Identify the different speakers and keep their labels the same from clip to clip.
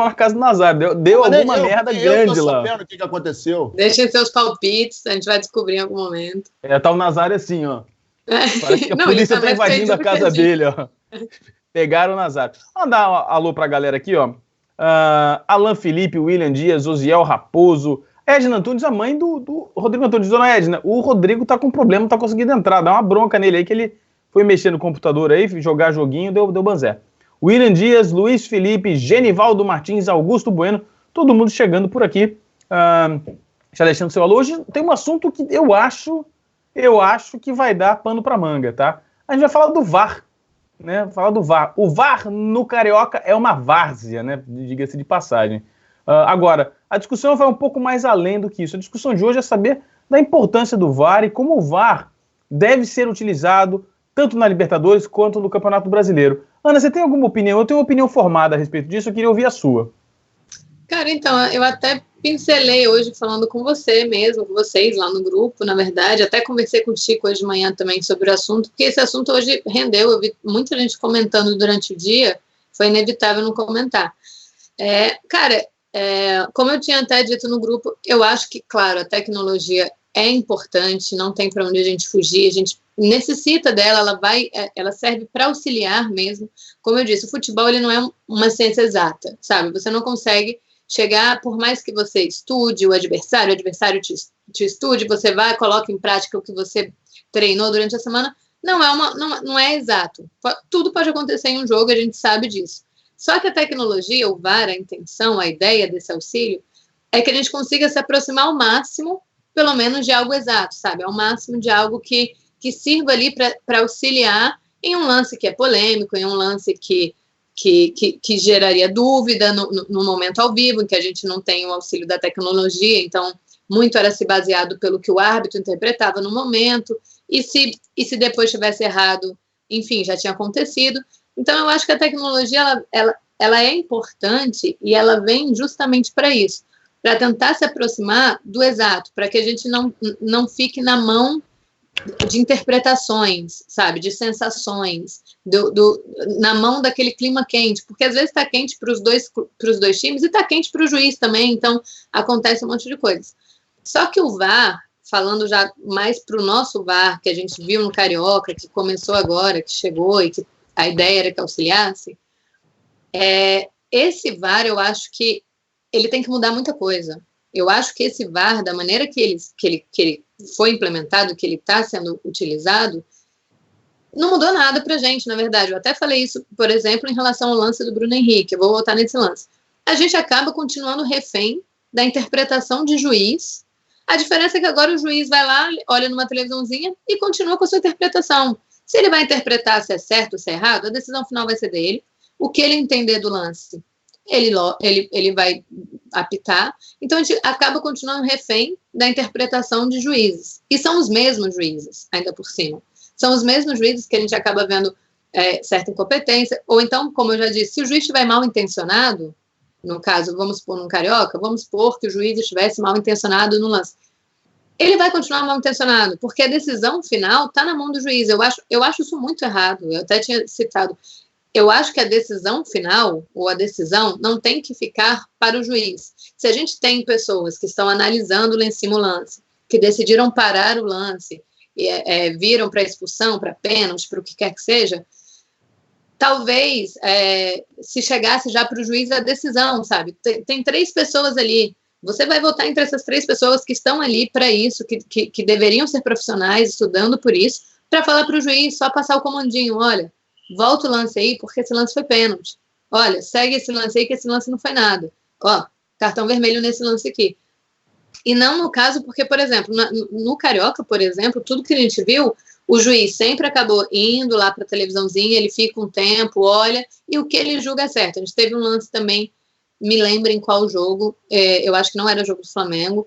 Speaker 1: na casa do Nazário. Deu alguma merda grande lá. Eu tô sabendo
Speaker 2: o que aconteceu.
Speaker 3: Deixem seus palpites, a gente vai descobrir em algum momento.
Speaker 1: Tá o Nazário assim, ó. Parece que a polícia tá invadindo a casa dele, ó. Pegaram o Nazário. Vamos dar um alô pra galera aqui, ó. Alan Felipe, William Dias, Osiel Raposo, Edna Antunes, a mãe do Rodrigo Antunes. Dona Edna, o Rodrigo tá com problema, não tá conseguindo entrar. Dá uma bronca nele aí, que ele foi mexer no computador aí, jogar joguinho, deu banzé. William Dias, Luiz Felipe, Genivaldo Martins, Augusto Bueno, todo mundo chegando por aqui. Já deixando seu alô. Hoje tem um assunto que eu acho que vai dar pano pra manga, tá? A gente vai falar do VAR, né? Falar do VAR. O VAR no Carioca é uma várzea, né? Diga-se de passagem. Agora, a discussão vai um pouco mais além do que isso. A discussão de hoje é saber da importância do VAR e como o VAR deve ser utilizado tanto na Libertadores quanto no Campeonato Brasileiro. Ana, você tem alguma opinião? Eu tenho uma opinião formada a respeito disso, eu queria ouvir a sua.
Speaker 3: Cara, então, eu até pincelei hoje falando com você mesmo, com vocês lá no grupo, na verdade, até conversei com o Chico hoje de manhã também sobre o assunto, porque esse assunto hoje rendeu, eu vi muita gente comentando durante o dia, foi inevitável não comentar. Como eu tinha até dito no grupo, eu acho que, claro, a tecnologia é importante, não tem para onde a gente fugir, a gente necessita dela, ela serve para auxiliar mesmo. Como eu disse, o futebol ele não é uma ciência exata, sabe? Você não consegue chegar, por mais que você estude o adversário te estude, você vai, coloca em prática o que você treinou durante a semana, não é exato. Tudo pode acontecer em um jogo, a gente sabe disso. Só que a tecnologia, o VAR, a intenção, a ideia desse auxílio, é que a gente consiga se aproximar ao máximo, pelo menos, de algo exato, sabe? Ao máximo de algo que sirva ali para auxiliar em um lance que é polêmico, em um lance que geraria dúvida no momento ao vivo, em que a gente não tem o auxílio da tecnologia, então muito era se baseado pelo que o árbitro interpretava no momento, e se depois tivesse errado, enfim, já tinha acontecido. Então eu acho que a tecnologia ela é importante e ela vem justamente para isso, para tentar se aproximar do exato, para que a gente não fique na mão de interpretações, sabe, de sensações, na mão daquele clima quente, porque às vezes está quente para os dois times e está quente para o juiz também, então acontece um monte de coisas. Só que o VAR, falando já mais para o nosso VAR, que a gente viu no Carioca, que começou agora, que chegou e que a ideia era que auxiliasse, esse VAR eu acho que ele tem que mudar muita coisa. Eu acho que esse VAR, da maneira que ele foi implementado, que ele está sendo utilizado, não mudou nada para a gente, na verdade. Eu até falei isso, por exemplo, em relação ao lance do Bruno Henrique. Eu vou voltar nesse lance. A gente acaba continuando refém da interpretação de juiz. A diferença é que agora o juiz vai lá, olha numa televisãozinha e continua com a sua interpretação. Se ele vai interpretar se é certo ou se é errado, a decisão final vai ser dele. O que ele entender do lance, ele vai apitar. Então, a gente acaba continuando refém da interpretação de juízes. E são os mesmos juízes, ainda por cima. São os mesmos juízes que a gente acaba vendo certa incompetência. Ou então, como eu já disse, se o juiz estiver mal intencionado, no caso, vamos supor, num Carioca, vamos supor que o juiz estivesse mal intencionado no lance. Ele vai continuar mal intencionado, porque a decisão final está na mão do juiz. Eu acho isso muito errado. Eu até tinha citado. Eu acho que a decisão final, ou a decisão, não tem que ficar para o juiz. Se a gente tem pessoas que estão analisando lá em cima o lance, que decidiram parar o lance, viram para expulsão, para pênalti, para o que quer que seja, talvez se chegasse já para o juiz a decisão, sabe? Tem 3 pessoas ali. Você vai votar entre essas 3 pessoas que estão ali para isso, que deveriam ser profissionais, estudando por isso, para falar para o juiz, só passar o comandinho, olha, volta o lance aí, porque esse lance foi pênalti. Olha, segue esse lance aí, que esse lance não foi nada. Ó, cartão vermelho nesse lance aqui. E não no caso, porque, por exemplo, no Carioca, por exemplo, tudo que a gente viu, o juiz sempre acabou indo lá para a televisãozinha, ele fica um tempo, olha, e o que ele julga é certo. A gente teve um lance também, me lembro em qual jogo, eu acho que não era jogo do Flamengo,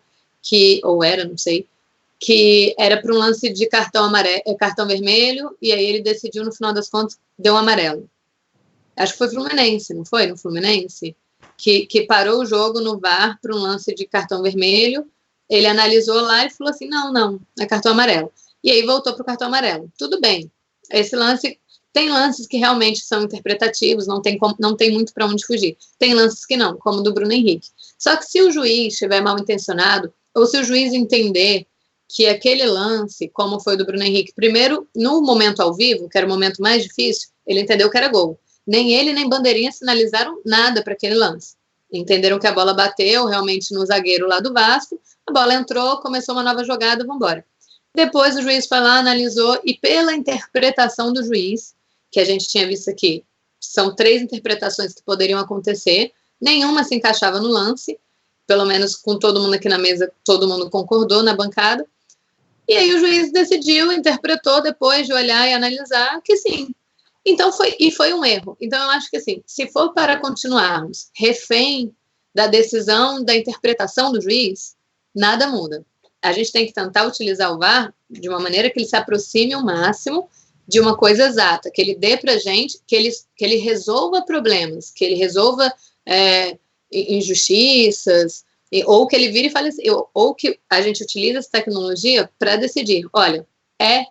Speaker 3: ou era, não sei, que era para um lance de cartão vermelho, e aí ele decidiu, no final das contas, deu um amarelo. Acho que foi Fluminense, não foi? No Fluminense? Que parou o jogo no VAR para um lance de cartão vermelho, ele analisou lá e falou assim, não, é cartão amarelo. E aí voltou para o cartão amarelo. Tudo bem. Esse lance Tem lances que realmente são interpretativos, não tem muito para onde fugir. Tem lances que não, como o do Bruno Henrique. Só que se o juiz estiver mal intencionado, ou se o juiz entender que aquele lance, como foi o do Bruno Henrique, primeiro, no momento ao vivo, que era o momento mais difícil, ele entendeu que era gol. Nem ele, nem Bandeirinha sinalizaram nada para aquele lance. Entenderam que a bola bateu realmente no zagueiro lá do Vasco, a bola entrou, começou uma nova jogada, vamos embora. Depois o juiz foi lá, analisou, e pela interpretação do juiz, que a gente tinha visto aqui, são 3 interpretações que poderiam acontecer, nenhuma se encaixava no lance, pelo menos com todo mundo aqui na mesa, todo mundo concordou na bancada, e aí o juiz decidiu, interpretou depois de olhar e analisar que sim. Então foi um erro. Então eu acho que assim, se for para continuarmos refém da decisão, da interpretação do juiz, nada muda. A gente tem que tentar utilizar o VAR de uma maneira que ele se aproxime ao máximo de uma coisa exata, que ele dê pra gente, que ele resolva problemas, que ele resolva injustiças, ou que ele vire e fale assim, ou que a gente utilize essa tecnologia para decidir, olha,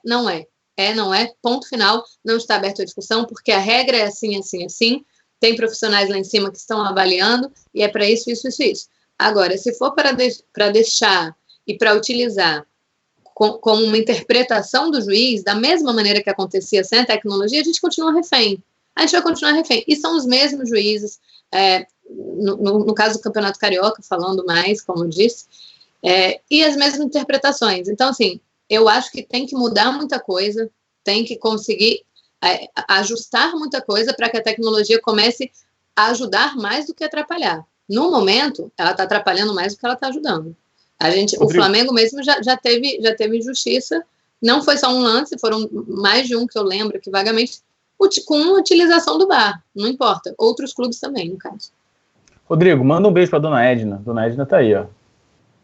Speaker 3: não é, não é, ponto final, não está aberto a discussão, porque a regra é assim, assim, assim, tem profissionais lá em cima que estão avaliando, e é para isso, isso, isso, isso. Agora, se for para deixar e para utilizar como uma interpretação do juiz, da mesma maneira que acontecia sem a tecnologia, a gente continua refém. A gente vai continuar refém. E são os mesmos juízes, no caso do Campeonato Carioca, falando mais, como eu disse, e as mesmas interpretações. Então, assim, eu acho que tem que mudar muita coisa, tem que conseguir ajustar muita coisa para que a tecnologia comece a ajudar mais do que atrapalhar. No momento, ela está atrapalhando mais do que ela está ajudando. O Flamengo mesmo já teve injustiça, não foi só um lance, foram mais de um que eu lembro aqui vagamente, com a utilização do VAR, não importa, outros clubes também, no caso.
Speaker 1: Rodrigo, manda um beijo pra Dona Edna, Dona Edna tá aí, ó.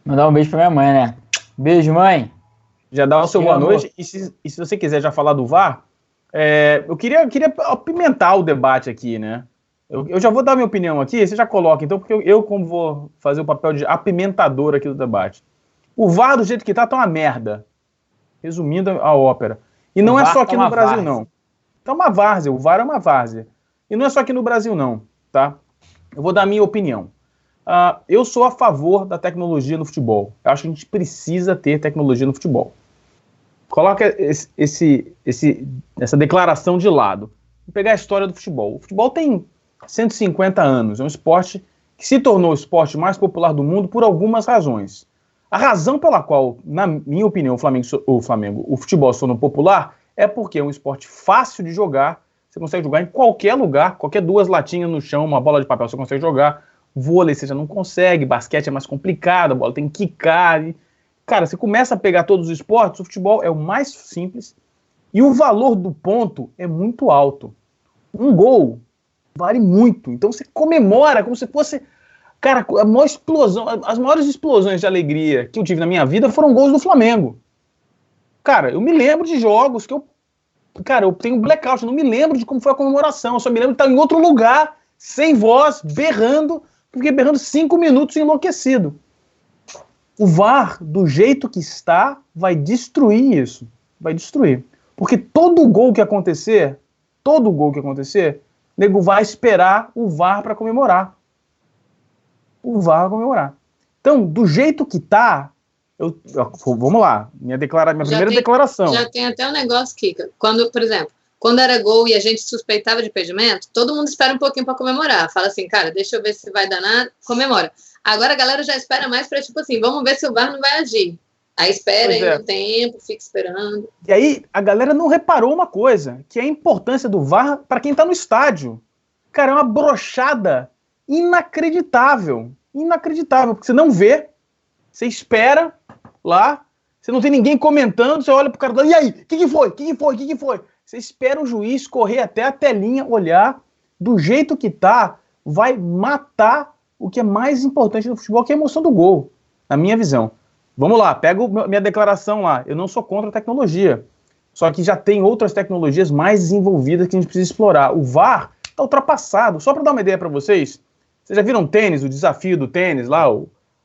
Speaker 2: Mandar um beijo pra minha mãe, né? Beijo, mãe.
Speaker 1: Já dá o seu boa noite, e se você quiser já falar do VAR, eu queria apimentar o debate aqui, né? Eu já vou dar minha opinião aqui, você já coloca, então, porque eu como vou fazer o papel de apimentador aqui do debate. O VAR, do jeito que tá uma merda. Resumindo a ópera. E não é só aqui no Brasil, não. Tá uma várzea, o VAR é uma várzea. E não é só aqui no Brasil, não, tá? Eu vou dar a minha opinião. Eu sou a favor da tecnologia no futebol. Eu acho que a gente precisa ter tecnologia no futebol. Coloca essa declaração de lado. Vou pegar a história do futebol. O futebol tem 150 anos. É um esporte que se tornou o esporte mais popular do mundo por algumas razões. A razão pela qual, na minha opinião, o futebol se tornou popular é porque é um esporte fácil de jogar. Você consegue jogar em qualquer lugar, qualquer 2 latinhas no chão, uma bola de papel você consegue jogar. Vôlei você já não consegue, basquete é mais complicado, a bola tem que quicar. Cara, você começa a pegar todos os esportes, o futebol é o mais simples e o valor do ponto é muito alto. Um gol vale muito, então você comemora como se fosse... Cara, a maior explosão, as maiores explosões de alegria que eu tive na minha vida foram gols do Flamengo. Cara, eu me lembro de jogos que eu tenho blackout, eu não me lembro de como foi a comemoração, eu só me lembro de estar em outro lugar, sem voz, berrando, fiquei berrando 5 minutos enlouquecido. O VAR, do jeito que está, vai destruir isso. Vai destruir. Porque todo gol que acontecer, nego vai esperar o VAR para comemorar. O VAR vai comemorar. Então, do jeito que tá, vamos lá, minha primeira declaração.
Speaker 3: Já tem até um negócio, Kika. Por exemplo, quando era gol e a gente suspeitava de impedimento, todo mundo espera um pouquinho para comemorar. Fala assim, cara, deixa eu ver se vai dar nada, comemora. Agora a galera já espera mais para, tipo assim, vamos ver se o VAR não vai agir. Aí espera aí um tempo, fica esperando.
Speaker 1: E aí a galera não reparou uma coisa, que é a importância do VAR para quem tá no estádio. Cara, é uma brochada inacreditável. Inacreditável, porque você não vê, você espera lá, você não tem ninguém comentando, você olha pro cara e aí, o que foi? Você espera o juiz correr até a telinha, olhar, do jeito que tá, vai matar o que é mais importante no futebol, que é a emoção do gol, na minha visão. Vamos lá, pega minha declaração lá, eu não sou contra a tecnologia, só que já tem outras tecnologias mais desenvolvidas que a gente precisa explorar. O VAR tá ultrapassado. Só para dar uma ideia para vocês, já viram tênis, o desafio do tênis lá,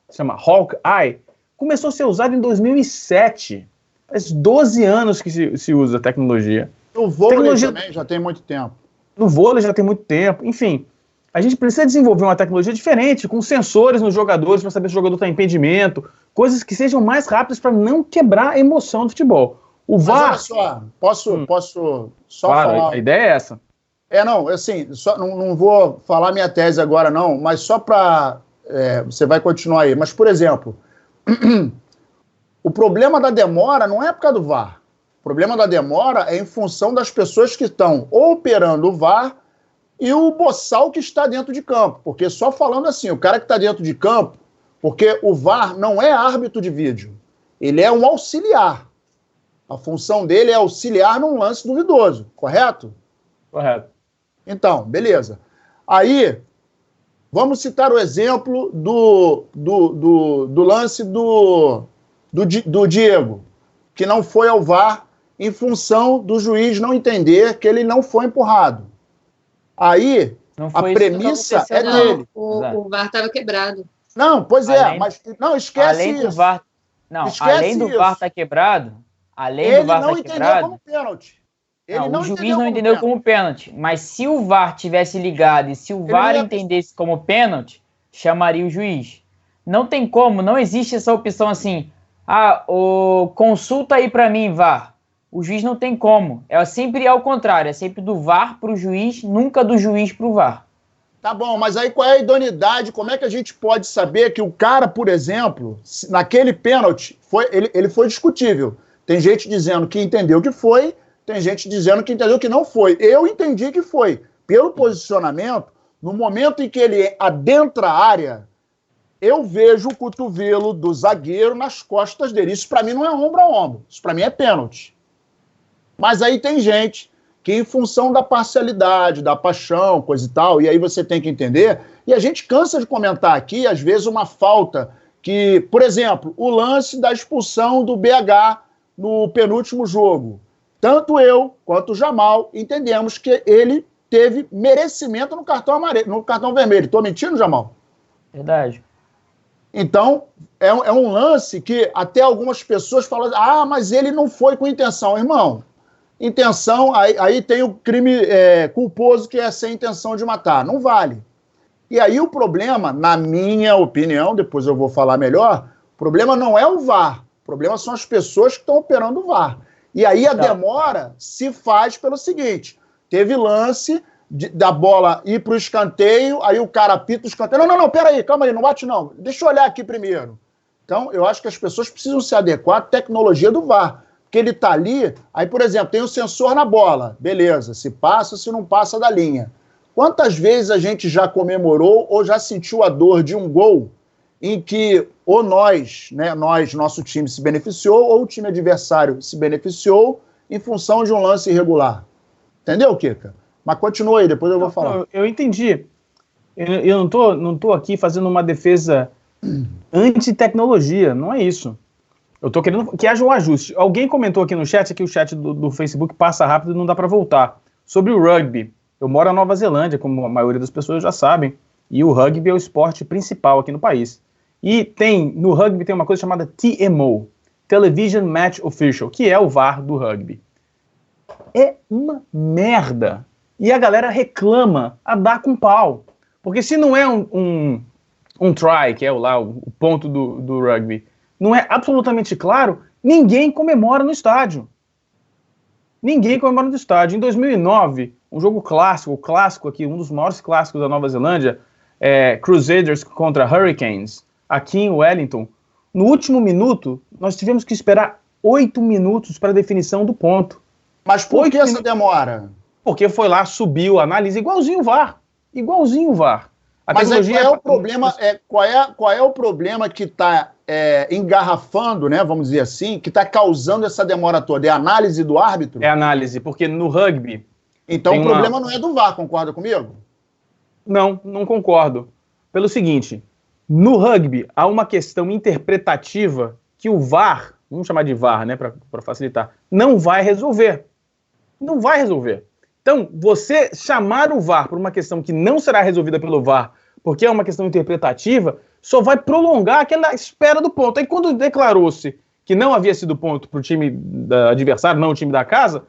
Speaker 1: se chama Hawkeye, começou a ser usado em 2007, faz 12 anos que se usa a tecnologia.
Speaker 4: No vôlei também já tem muito tempo.
Speaker 1: No vôlei já tem muito tempo. Enfim, a gente precisa desenvolver uma tecnologia diferente, com sensores nos jogadores, para saber se o jogador está em impedimento, coisas que sejam mais rápidas para não quebrar a emoção do futebol. O VAR...
Speaker 4: Mas olha só, posso só
Speaker 1: claro,
Speaker 4: falar...
Speaker 1: a ideia é essa.
Speaker 4: Não, assim, não vou falar minha tese agora não, mas só para... você vai continuar aí. Mas, por exemplo, o problema da demora não é por causa do VAR. O problema da demora é em função das pessoas que estão operando o VAR e o boçal que está dentro de campo. Porque só falando assim, o cara que está dentro de campo, porque o VAR não é árbitro de vídeo, ele é um auxiliar. A função dele é auxiliar num lance duvidoso, correto?
Speaker 1: Correto.
Speaker 4: Então, beleza. Aí, vamos citar o exemplo do lance do Diego, que não foi ao VAR em função do juiz não entender que ele não foi empurrado. Aí, a premissa é dele.
Speaker 3: O VAR estava quebrado.
Speaker 4: Não, pois é, mas não esquece
Speaker 2: além
Speaker 4: isso.
Speaker 2: Do VAR, não,
Speaker 4: esquece
Speaker 2: além do
Speaker 4: isso.
Speaker 2: VAR estar quebrado,
Speaker 4: ele não entendeu como pênalti.
Speaker 2: O juiz não entendeu como pênalti, mas se o VAR tivesse ligado e se o VAR entendesse como pênalti, chamaria o juiz. Não tem como, não existe essa opção assim, consulta aí pra mim, VAR. O juiz não tem como, é sempre ao contrário, é sempre do VAR pro juiz, nunca do juiz pro VAR.
Speaker 4: Tá bom, mas aí qual é a idoneidade? Como é que a gente pode saber que o cara, por exemplo, naquele pênalti, ele foi discutível? Tem gente dizendo que entendeu que foi, tem gente dizendo que entendeu que não foi. Eu entendi que foi. Pelo posicionamento, no momento em que ele adentra a área, eu vejo o cotovelo do zagueiro nas costas dele. Isso para mim não é ombro a ombro. Isso para mim é pênalti. Mas aí tem gente que em função da parcialidade, da paixão, coisa e tal, e aí você tem que entender, e a gente cansa de comentar aqui, às vezes, uma falta que, por exemplo, o lance da expulsão do BH no penúltimo jogo. Tanto eu quanto o Jamal entendemos que ele teve merecimento no cartão amarelo, no cartão vermelho. Estou mentindo, Jamal?
Speaker 2: Verdade.
Speaker 4: Então, é um lance que até algumas pessoas falam, mas ele não foi com intenção. Irmão, intenção, aí tem o crime culposo, que é sem intenção de matar. Não vale. E aí o problema, na minha opinião, depois eu vou falar melhor, o problema não é o VAR. O problema são as pessoas que estão operando o VAR. E aí a demora se faz pelo seguinte, teve lance da bola ir para o escanteio, aí o cara apita o escanteio. Não, peraí, calma aí, não bate não. Deixa eu olhar aqui primeiro. Então, eu acho que as pessoas precisam se adequar à tecnologia do VAR. Porque ele está ali, aí, por exemplo, tem o sensor na bola. Beleza, se passa, se não passa da linha. Quantas vezes a gente já comemorou ou já sentiu a dor de um gol em que ou nosso time se beneficiou, ou o time adversário se beneficiou em função de um lance irregular? Entendeu, Kika? Mas continua aí, depois eu vou falar.
Speaker 1: Eu entendi. Eu não tô aqui fazendo uma defesa anti-tecnologia, não é isso. Eu tô querendo que haja um ajuste. Alguém comentou aqui no chat, que o chat do Facebook passa rápido e não dá para voltar, sobre o rugby. Eu moro na Nova Zelândia, como a maioria das pessoas já sabem, e o rugby é o esporte principal aqui no país. E no rugby tem uma coisa chamada TMO, Television Match Official, que é o VAR do rugby. É uma merda. E a galera reclama a dar com pau. Porque se não é um try, que é o ponto do rugby, não é absolutamente claro, ninguém comemora no estádio. Ninguém comemora no estádio. Em 2009, um jogo clássico aqui, um dos maiores clássicos da Nova Zelândia, Crusaders contra Hurricanes, aqui em Wellington, no último minuto, nós tivemos que esperar 8 minutos para a definição do ponto.
Speaker 4: Mas por que essa demora?
Speaker 1: Porque foi lá, subiu, análise, igualzinho o VAR. Igualzinho o VAR.
Speaker 4: Mas qual é o problema? Qual é o problema que está engarrafando, né, vamos dizer assim, que está causando essa demora toda? É a análise do árbitro?
Speaker 1: É a análise, porque no rugby...
Speaker 4: Então o problema não é do VAR, concorda comigo?
Speaker 1: Não concordo. Pelo seguinte, no rugby há uma questão interpretativa que o VAR, vamos chamar de VAR, né, para facilitar, não vai resolver. Não vai resolver. Então, você chamar o VAR por uma questão que não será resolvida pelo VAR, porque é uma questão interpretativa, só vai prolongar aquela espera do ponto. Aí quando declarou-se que não havia sido ponto para o time adversário, não o time da casa,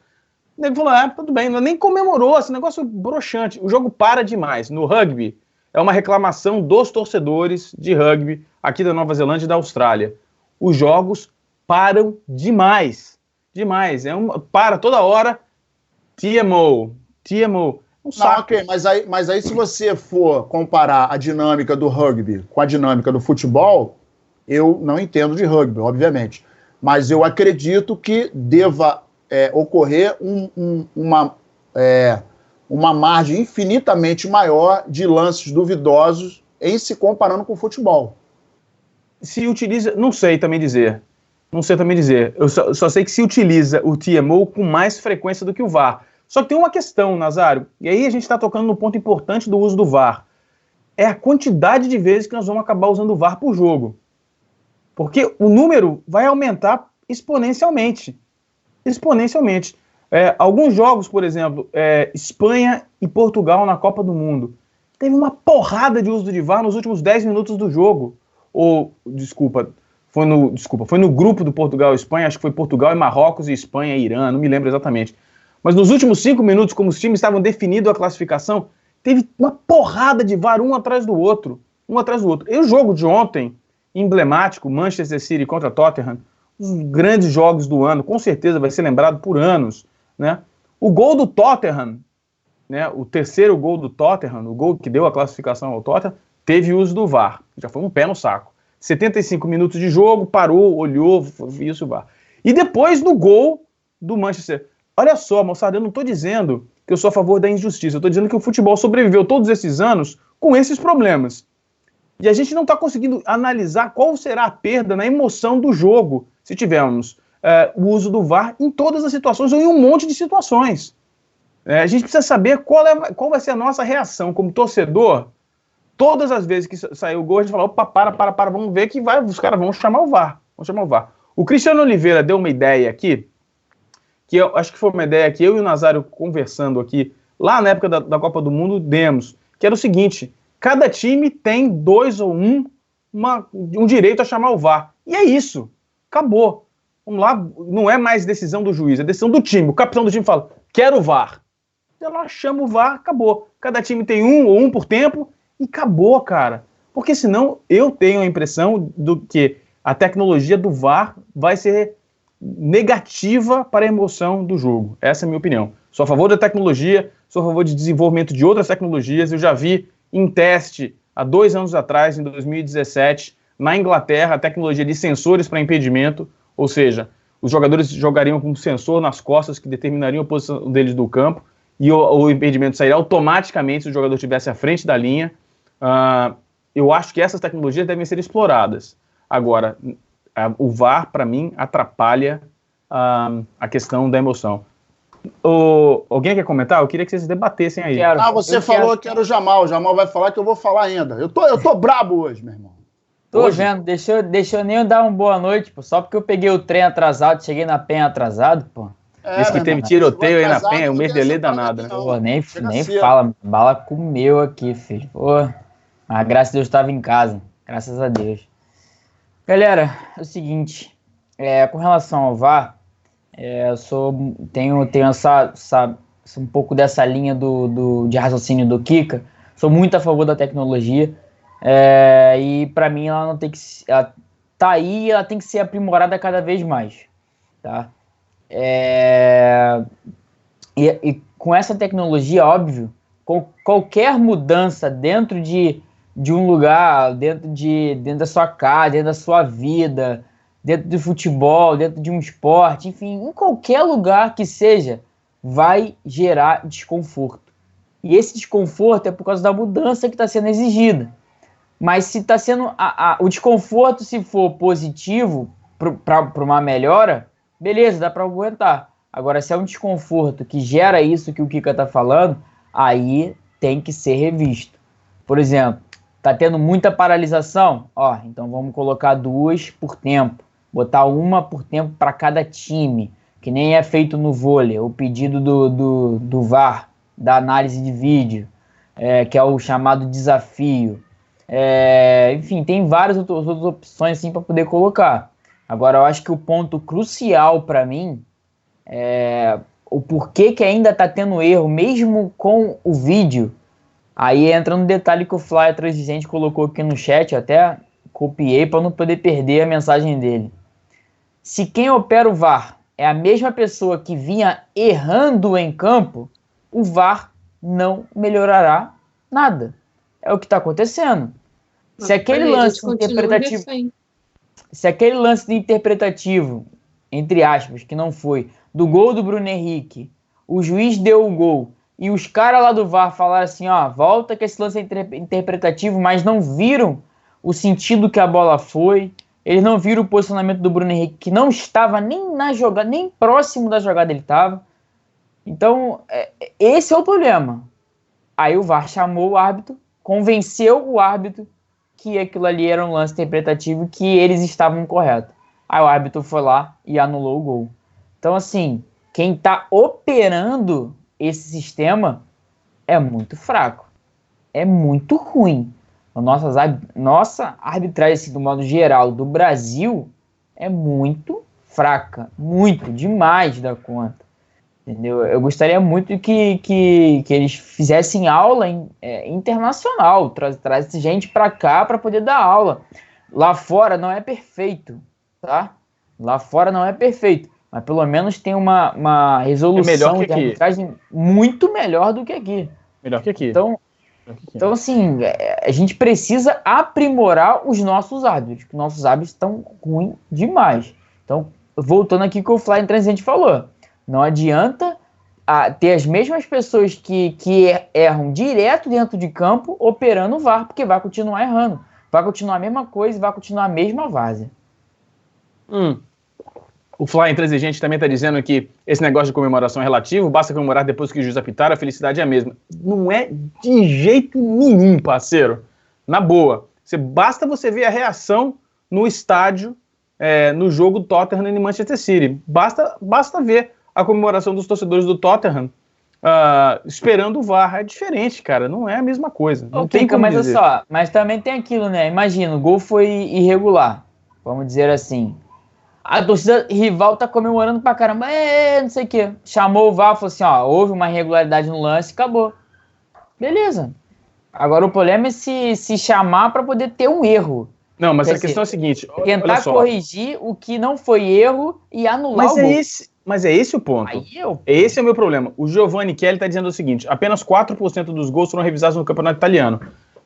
Speaker 1: O nego falou, tudo bem, nem comemorou, esse negócio broxante. O jogo para demais. No rugby, é uma reclamação dos torcedores de rugby aqui da Nova Zelândia e da Austrália. Os jogos param demais. Demais. Para toda hora. TMO. Um saco.
Speaker 4: Ok, mas aí se você for comparar a dinâmica do rugby com a dinâmica do futebol, eu não entendo de rugby, obviamente. Mas eu acredito que deva ocorrer uma margem infinitamente maior de lances duvidosos em se comparando com o futebol.
Speaker 1: Se utiliza, não sei também dizer. Eu só sei que se utiliza o TMO com mais frequência do que o VAR. Só que tem uma questão, Nazário, e aí a gente está tocando no ponto importante do uso do VAR. É a quantidade de vezes que nós vamos acabar usando o VAR por jogo. Porque o número vai aumentar exponencialmente. Alguns jogos, por exemplo, Espanha e Portugal na Copa do Mundo, teve uma porrada de uso de VAR nos últimos 10 minutos do jogo. Foi no grupo do Portugal e Espanha, acho que foi Portugal e Marrocos e Espanha e Irã, não me lembro exatamente. Mas nos últimos 5 minutos, como os times estavam definindo a classificação, teve uma porrada de VAR um atrás do outro. E o jogo de ontem, emblemático, Manchester City contra Tottenham, os grandes jogos do ano, com certeza vai ser lembrado por anos, né? O gol do Tottenham, né, o terceiro gol do Tottenham, o gol que deu a classificação ao Tottenham, teve uso do VAR, já foi um pé no saco. 75 minutos de jogo, parou, olhou, viu o VAR. E depois do gol do Manchester. Olha só, moçada, eu não estou dizendo que eu sou a favor da injustiça, eu estou dizendo que o futebol sobreviveu todos esses anos com esses problemas. E a gente não está conseguindo analisar qual será a perda na emoção do jogo se tivermos o uso do VAR em todas as situações ou em um monte de situações. A gente precisa saber qual vai ser a nossa reação como torcedor. Todas as vezes que saiu o gol, a gente fala, opa, para, vamos ver que os caras vão chamar o VAR. O Cristiano Oliveira deu uma ideia aqui, que eu acho que foi uma ideia que eu e o Nazário conversando aqui, lá na época da Copa do Mundo, demos, que era o seguinte, cada time tem 2 ou um direito a chamar o VAR. E é isso, acabou. Vamos lá, não é mais decisão do juiz, é decisão do time. O capitão do time fala, quero o VAR. Ela chama o VAR, acabou. Cada time tem um por tempo, e acabou, cara. Porque senão eu tenho a impressão do que a tecnologia do VAR vai ser negativa para a emoção do jogo. Essa é a minha opinião. Sou a favor da tecnologia, sou a favor de desenvolvimento de outras tecnologias. Eu já vi em teste, há 2 anos atrás, em 2017, na Inglaterra, a tecnologia de sensores para impedimento, ou seja, os jogadores jogariam com um sensor nas costas que determinariam a posição deles do campo e o impedimento sairia automaticamente se o jogador estivesse à frente da linha. Eu acho que essas tecnologias devem ser exploradas. Agora, o VAR, para mim, atrapalha a questão da emoção. Alguém quer comentar? Eu queria que vocês debatessem aí.
Speaker 4: Você falou que era o Jamal. O Jamal vai falar que eu vou falar ainda. Eu tô brabo hoje, meu irmão.
Speaker 2: Tô vendo. Deixa eu nem dar uma boa noite, pô. Só porque eu peguei o trem atrasado, cheguei na Penha atrasado, pô.
Speaker 1: Diz que teve tiroteio aí na Penha, um mês delay danado, né?
Speaker 2: Pô, nem fala. Bala comeu aqui, filho. Pô. Mas graças a Deus estava em casa. Graças a Deus. Galera, é o seguinte. Com relação ao VAR, tenho um pouco dessa linha de raciocínio do Kika. Sou muito a favor da tecnologia. E para mim ela não tem que. Ela tá aí e ela tem que ser aprimorada cada vez mais. Tá? E com essa tecnologia, óbvio, qualquer mudança dentro de um lugar, dentro da sua casa, dentro da sua vida, dentro do futebol, dentro de um esporte, enfim, em qualquer lugar que seja, vai gerar desconforto. E esse desconforto é por causa da mudança que está sendo exigida. Mas se está sendo o desconforto, se for positivo para uma melhora, beleza, dá para aguentar. Agora, se é um desconforto que gera isso que o Kika está falando, aí tem que ser revisto. Por exemplo, tá tendo muita paralisação? Então vamos colocar 2 por tempo. Botar 1 por tempo para cada time, que nem é feito no vôlei. O pedido do VAR, da análise de vídeo, que é o chamado desafio. Enfim, tem várias outras opções assim para poder colocar. Agora, eu acho que o ponto crucial para mim o porquê que ainda está tendo erro, mesmo com o vídeo, aí entra no detalhe que o Fly Transigente colocou aqui no chat, eu até copiei para não poder perder a mensagem dele. Se quem opera o VAR é a mesma pessoa que vinha errando em campo, o VAR não melhorará nada. É o que está acontecendo. Se aquele lance interpretativo, entre aspas, que não foi, do gol do Bruno Henrique, o juiz deu o gol e os caras lá do VAR falaram assim, ó, volta que esse lance é interpretativo, mas não viram o sentido que a bola foi, eles não viram o posicionamento do Bruno Henrique, que não estava nem na jogada, nem próximo da jogada ele estava. Então, esse é o problema. Aí o VAR chamou o árbitro, convenceu o árbitro que aquilo ali era um lance interpretativo, que eles estavam corretos. Aí o árbitro foi lá e anulou o gol. Então, assim, quem está operando esse sistema é muito fraco. É muito ruim. A nossa arbitragem, assim, do modo geral, do Brasil, é muito fraca. Muito, demais da conta. Entendeu? Eu gostaria muito que eles fizessem aula internacional, trazem gente para cá para poder dar aula. Lá fora não é perfeito, tá? Lá fora não é perfeito, mas pelo menos tem uma resolução de arbitragem muito melhor do que aqui.
Speaker 1: Melhor que aqui.
Speaker 2: Então assim, a gente precisa aprimorar os nossos árbitros, que nossos árbitros estão ruins demais. Então, voltando aqui que o Fly Intransigente falou, não adianta ter as mesmas pessoas que erram direto dentro de campo operando o VAR, porque vai continuar errando. Vai continuar a mesma coisa e vai continuar a mesma várzea.
Speaker 1: O Fly Intransigente também está dizendo que esse negócio de comemoração é relativo, basta comemorar depois que o juiz apitar, a felicidade é a mesma. Não é de jeito nenhum, parceiro. Na boa. Basta você ver a reação no estádio, no jogo Tottenham e Manchester City. Basta ver a comemoração dos torcedores do Tottenham esperando o VAR. É diferente, cara. Não é a mesma coisa. Não tem como
Speaker 2: mas
Speaker 1: dizer.
Speaker 2: Olha só, mas também tem aquilo, né? Imagina, o gol foi irregular. Vamos dizer assim. A torcida rival tá comemorando pra caramba. Não sei o quê. Chamou o VAR, falou assim, ó, houve uma irregularidade no lance, acabou. Beleza. Agora o problema é se chamar pra poder ter um erro.
Speaker 1: Não, mas a questão é a seguinte.
Speaker 2: Tentar corrigir o que não foi erro e anular o gol.
Speaker 1: Mas é esse o ponto. Esse é o meu problema. O Giovanni Kelly está dizendo o seguinte, apenas 4% dos gols foram revisados no campeonato italiano.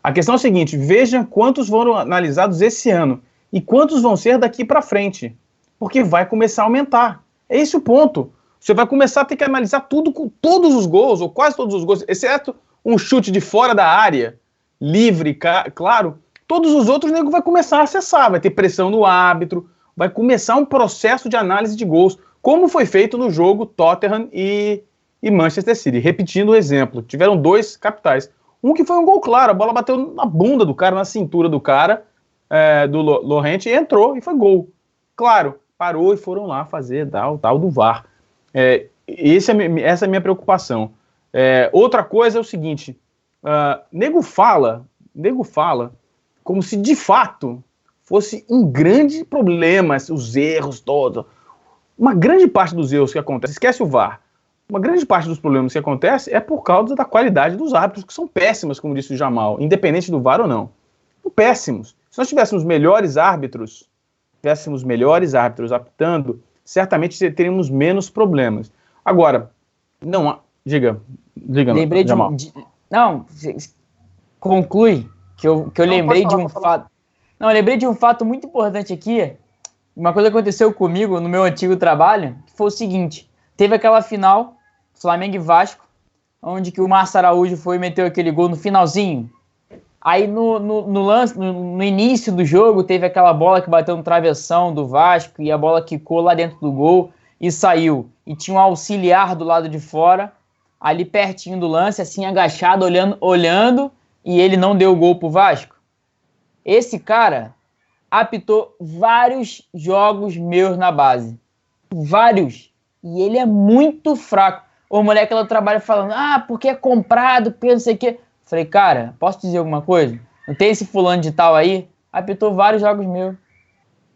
Speaker 1: A questão é a seguinte, veja quantos foram analisados esse ano e quantos vão ser daqui para frente. Porque vai começar a aumentar. É esse o ponto. Você vai começar a ter que analisar tudo com todos os gols, ou quase todos os gols, exceto um chute de fora da área, livre, claro. Todos os outros, o nego vai começar a acessar, vai ter pressão no árbitro, vai começar um processo de análise de gols, como foi feito no jogo Tottenham e Manchester City. Repetindo o exemplo, tiveram 2 capitais. Um que foi um gol claro, a bola bateu na bunda do cara, na cintura do cara, do Llorente, e entrou, e foi gol. Claro, parou e foram lá fazer o tal do VAR. Essa é a minha preocupação. Outra coisa é o seguinte, nego fala como se de fato fosse um grande problema, os erros todos. Uma grande parte dos erros que acontecem, esquece o VAR, uma grande parte dos problemas que acontecem é por causa da qualidade dos árbitros, que são péssimas, como disse o Jamal, independente do VAR ou não. São péssimos. Se nós tivéssemos melhores árbitros apitando, certamente teríamos menos problemas. Agora, não, diga,
Speaker 2: lembrei
Speaker 1: Jamal.
Speaker 2: Conclui que eu lembrei de um fato. Não, eu lembrei de um fato muito importante aqui. Uma coisa que aconteceu comigo no meu antigo trabalho, que foi o seguinte: teve aquela final, Flamengo e Vasco, onde que o Márcio Araújo foi e meteu aquele gol no finalzinho. Aí no lance, no início do jogo, teve aquela bola que bateu no travessão do Vasco e a bola quicou lá dentro do gol e saiu. E tinha um auxiliar do lado de fora, ali pertinho do lance, assim, agachado, olhando, e ele não deu o gol pro Vasco. Esse cara apitou vários jogos meus na base. Vários. E ele é muito fraco. O moleque lá do trabalho falando, porque é comprado, porque não sei o quê. Falei, cara, posso dizer alguma coisa? Não tem esse fulano de tal aí? Apitou vários jogos meus.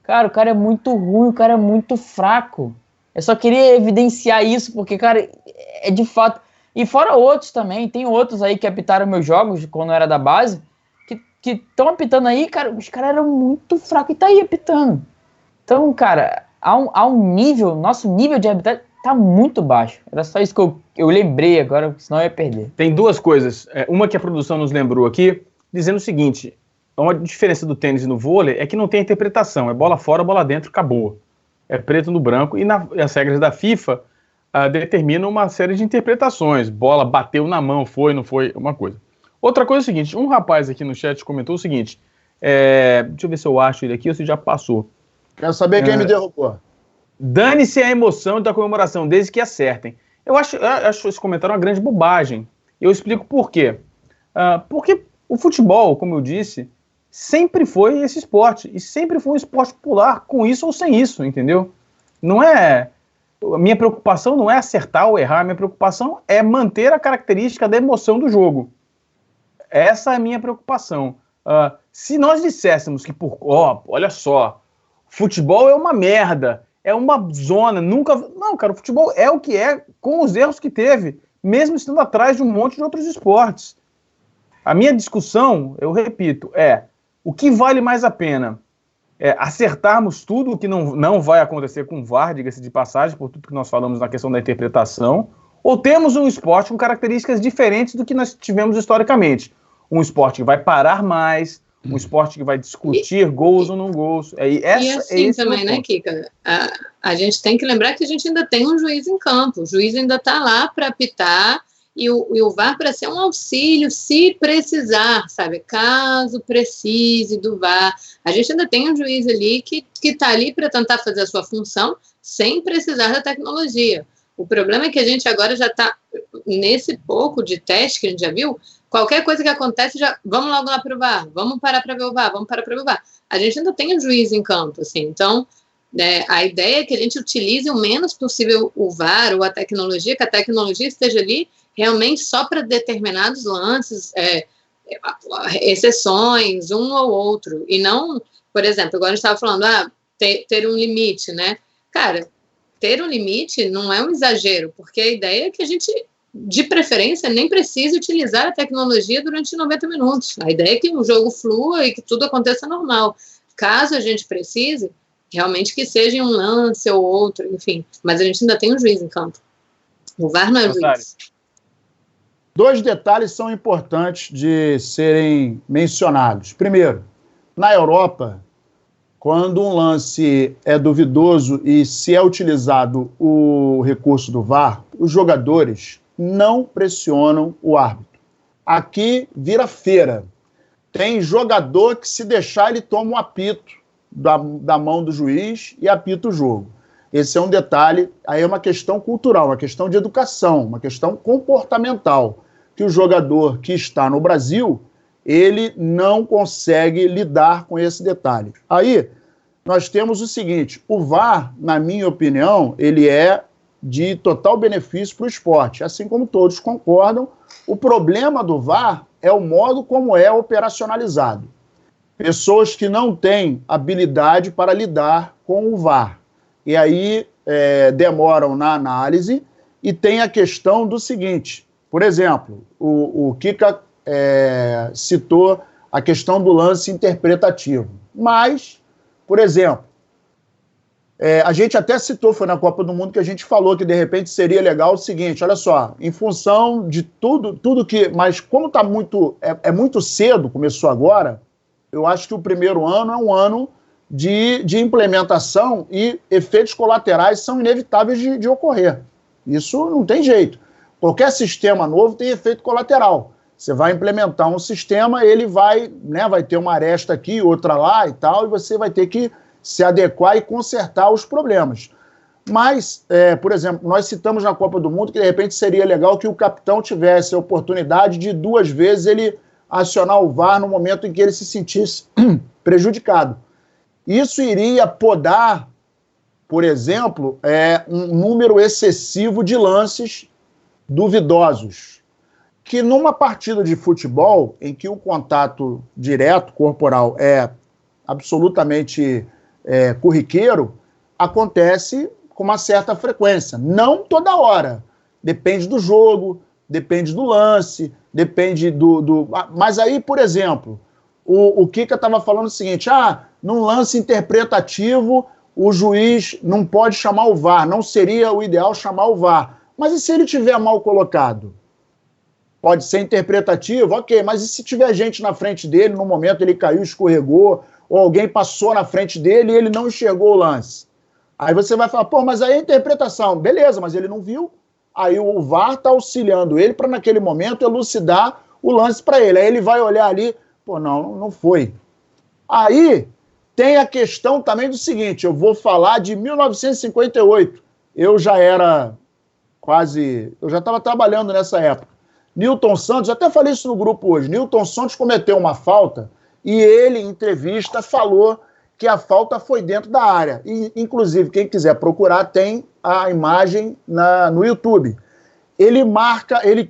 Speaker 2: Cara, o cara é muito ruim, o cara é muito fraco. Eu só queria evidenciar isso, porque, cara, é de fato... E fora outros também, tem outros aí que apitaram meus jogos, quando eu era da base, que estão apitando aí, cara, os caras eram muito fracos e tá aí apitando. Então, cara, há um nível, nosso nível de arbitragem tá muito baixo. Era só isso que eu lembrei agora, senão eu ia perder.
Speaker 1: Tem duas coisas. Uma que a produção nos lembrou aqui, dizendo o seguinte: uma diferença do tênis e no vôlei é que não tem interpretação. É bola fora, bola dentro, acabou. É preto no branco. E as regras da FIFA determinam uma série de interpretações. Bola bateu na mão, foi, não foi, uma coisa. Outra coisa é o seguinte: um rapaz aqui no chat comentou o seguinte. Deixa eu ver se eu acho ele aqui ou se já passou.
Speaker 4: Quero saber quem me derrubou.
Speaker 1: Dane-se a emoção da comemoração, desde que acertem. Eu acho esse comentário uma grande bobagem. Eu explico por quê. Porque o futebol, como eu disse, sempre foi esse esporte. E sempre foi um esporte popular, com isso ou sem isso, entendeu? Não é... A minha preocupação não é acertar ou errar, a minha preocupação é manter a característica da emoção do jogo. Essa é a minha preocupação. Se nós disséssemos que, olha só, futebol é uma merda, é uma zona, nunca... Não, cara, o futebol é o que é, com os erros que teve, mesmo estando atrás de um monte de outros esportes. A minha discussão, eu repito, o que vale mais a pena? Acertarmos tudo, o que não vai acontecer com o VAR, diga-se de passagem, por tudo que nós falamos na questão da interpretação, ou temos um esporte com características diferentes do que nós tivemos historicamente. Um esporte que vai parar mais, um esporte que vai discutir gols ou não gols.
Speaker 3: E assim também, né, Kika? A gente tem que lembrar que a gente ainda tem um juiz em campo. O juiz ainda está lá para apitar e o VAR para ser um auxílio se precisar, sabe? Caso precise do VAR. A gente ainda tem um juiz ali que está ali para tentar fazer a sua função sem precisar da tecnologia. O problema é que a gente agora já está nesse pouco de teste que a gente já viu. Qualquer coisa que acontece, vamos logo lá para o VAR, vamos parar para ver o VAR, vamos parar para ver o VAR. A gente ainda tem um juiz em campo, assim, então a ideia é que a gente utilize o menos possível o VAR ou a tecnologia, que a tecnologia esteja ali realmente só para determinados lances, exceções, um ou outro, e não, por exemplo, agora a gente estava falando, ter um limite, né? Cara, ter um limite não é um exagero, porque a ideia é que a gente... de preferência, nem precisa utilizar a tecnologia durante 90 minutos. A ideia é que o jogo flua e que tudo aconteça normal. Caso a gente precise, realmente que seja um lance ou outro, enfim. Mas a gente ainda tem um juiz em campo. O VAR não é juiz.
Speaker 4: 2 detalhes são importantes de serem mencionados. Primeiro, na Europa, quando um lance é duvidoso e se é utilizado o recurso do VAR, os jogadores não pressionam o árbitro. Aqui vira feira. Tem jogador que, se deixar, ele toma um apito da mão do juiz e apita o jogo. Esse é um detalhe, aí é uma questão cultural, uma questão de educação, uma questão comportamental, que o jogador que está no Brasil, ele não consegue lidar com esse detalhe. Aí, nós temos o seguinte, o VAR, na minha opinião, ele é de total benefício para o esporte. Assim como todos concordam, o problema do VAR é o modo como é operacionalizado. Pessoas que não têm habilidade para lidar com o VAR. E aí demoram na análise e tem a questão do seguinte, por exemplo, o Kika citou a questão do lance interpretativo. Mas, por exemplo, a gente até citou, foi na Copa do Mundo, que a gente falou que de repente seria legal o seguinte, olha só, em função de tudo que... Mas como está muito cedo, começou agora, eu acho que o primeiro ano é um ano de implementação e efeitos colaterais são inevitáveis de ocorrer. Isso não tem jeito. Qualquer sistema novo tem efeito colateral. Você vai implementar um sistema, ele vai ter uma aresta aqui, outra lá e tal, e você vai ter que se adequar e consertar os problemas. Mas, por exemplo, nós citamos na Copa do Mundo que de repente seria legal que o capitão tivesse a oportunidade de 2 vezes ele acionar o VAR no momento em que ele se sentisse prejudicado. Isso iria podar, por exemplo, um número excessivo de lances duvidosos, que numa partida de futebol, em que o contato direto corporal é absolutamente corriqueiro, acontece com uma certa frequência. Não toda hora. Depende do jogo, depende do lance, depende do... Mas aí, por exemplo, o Kika estava falando o seguinte, num lance interpretativo, o juiz não pode chamar o VAR, não seria o ideal chamar o VAR. Mas e se ele tiver mal colocado? Pode ser interpretativo, ok, mas e se tiver gente na frente dele, no momento ele caiu, escorregou, ou alguém passou na frente dele e ele não enxergou o lance? Aí você vai falar, pô, mas aí é interpretação. Beleza, mas ele não viu. Aí o VAR está auxiliando ele para, naquele momento, elucidar o lance para ele. Aí ele vai olhar ali, pô, não foi. Aí tem a questão também do seguinte, eu vou falar de 1958. Eu já estava trabalhando nessa época. Newton Santos, até falei isso no grupo hoje, Newton Santos cometeu uma falta e ele, em entrevista, falou que a falta foi dentro da área. E, inclusive, quem quiser procurar, tem a imagem no YouTube. Ele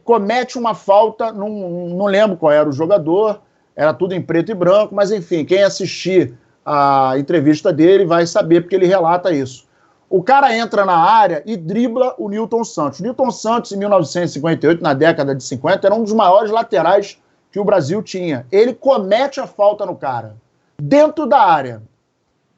Speaker 4: comete uma falta, não lembro qual era o jogador, era tudo em preto e branco, mas enfim, quem assistir a entrevista dele vai saber, porque ele relata isso. O cara entra na área e dribla o Newton Santos. Newton Santos, em 1958, na década de 50, era um dos maiores laterais que o Brasil tinha. Ele comete a falta no cara, dentro da área.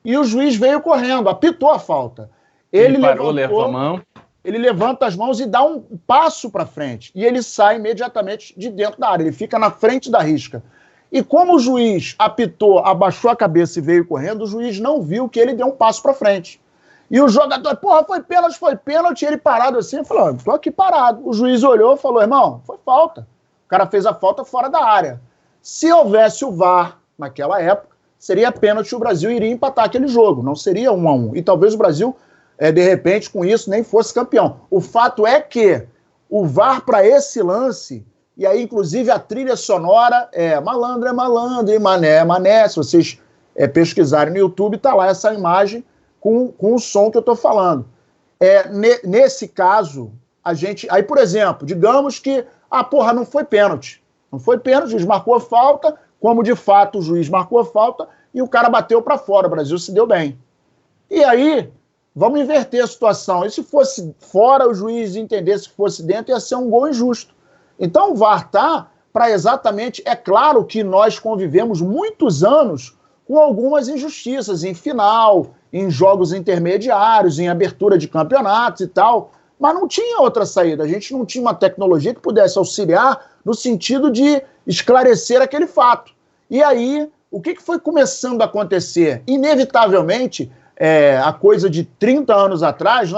Speaker 4: E o juiz veio correndo, apitou a falta. Ele levou a mão. Ele levanta as mãos e dá um passo para frente. E ele sai imediatamente de dentro da área. Ele fica na frente da risca. E como o juiz apitou, abaixou a cabeça e veio correndo, o juiz não viu que ele deu um passo para frente. E o jogador, porra, foi pênalti, e ele parado assim, falou, tô aqui parado. O juiz olhou e falou, irmão, foi falta. O cara fez a falta fora da área. Se houvesse o VAR naquela época, seria pênalti e o Brasil iria empatar aquele jogo, não seria 1-1. E talvez o Brasil, de repente, com isso, nem fosse campeão. O fato é que o VAR para esse lance, e aí, inclusive, a trilha sonora é malandro, e mané é mané. Se vocês pesquisarem no YouTube, tá lá essa imagem com o som que eu tô falando. Nesse caso, a gente... Aí, por exemplo, digamos que, não foi pênalti. Não foi pênalti, o juiz marcou a falta, como de fato o juiz marcou a falta, e o cara bateu para fora, o Brasil se deu bem. E aí, vamos inverter a situação. E se fosse fora, o juiz entendesse que fosse dentro, ia ser um gol injusto. Então o VAR tá para exatamente... É claro que nós convivemos muitos anos com algumas injustiças, em final, em jogos intermediários, em abertura de campeonatos e tal, mas não tinha outra saída. A gente não tinha uma tecnologia que pudesse auxiliar no sentido de esclarecer aquele fato. E aí, o que foi começando a acontecer? Inevitavelmente, a coisa de 30 anos atrás,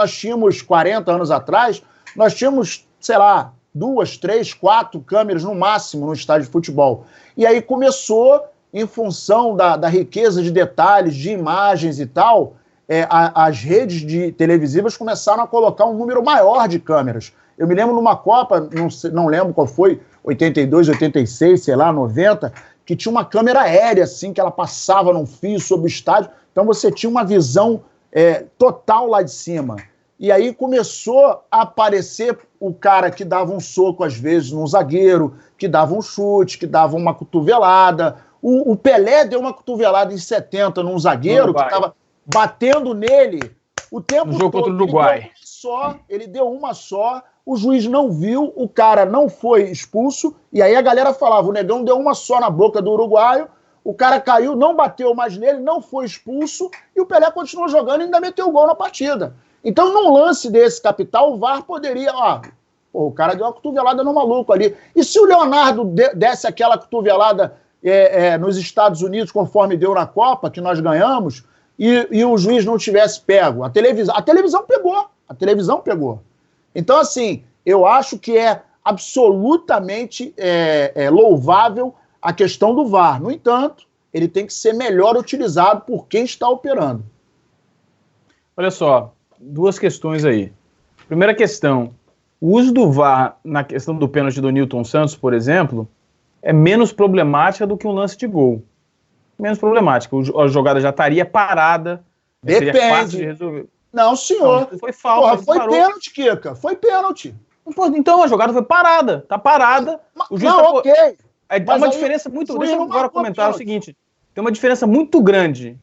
Speaker 4: 40 anos atrás, nós tínhamos, sei lá, 2, 3, 4 câmeras no máximo no estádio de futebol. E aí começou, em função da riqueza de detalhes, de imagens e tal, as redes televisivas começaram a colocar um número maior de câmeras. Eu me lembro numa Copa, não lembro qual foi, 82, 86, sei lá, 90, que tinha uma câmera aérea, assim, que ela passava num fio sobre o estádio. Então você tinha uma visão total lá de cima. E aí começou a aparecer o cara que dava um soco, às vezes, num zagueiro, que dava um chute, que dava uma cotovelada. O Pelé deu uma cotovelada em 70 num zagueiro que estava batendo nele o tempo todo.
Speaker 1: No jogo contra o Uruguai.
Speaker 4: Ele deu uma só, o juiz não viu, o cara não foi expulso, e aí a galera falava, o Negão deu uma só na boca do uruguaio, o cara caiu, não bateu mais nele, não foi expulso, e o Pelé continuou jogando e ainda meteu gol na partida. Então, num lance desse capital, o VAR poderia... o cara deu uma cotovelada no maluco ali. E se o Leonardo desse aquela cotovelada nos Estados Unidos, conforme deu na Copa, que nós ganhamos, e o juiz não tivesse pego? A televisão pegou. Então, assim, eu acho que é absolutamente louvável a questão do VAR. No entanto, ele tem que ser melhor utilizado por quem está operando.
Speaker 1: Olha só, duas questões aí. Primeira questão, o uso do VAR na questão do pênalti do Newton Santos, por exemplo, é menos problemática do que um lance de gol. Menos problemática. A jogada já estaria parada.
Speaker 4: Depende.
Speaker 1: Seria fácil de resolver.
Speaker 4: Não, senhor.
Speaker 1: Não, foi falta.
Speaker 4: Foi pênalti, Kika. Foi pênalti.
Speaker 1: Então a jogada foi parada. Tá parada.
Speaker 4: O juiz ok.
Speaker 1: Tem uma diferença muito... Deixa eu agora comentar o seguinte. Tem uma diferença muito grande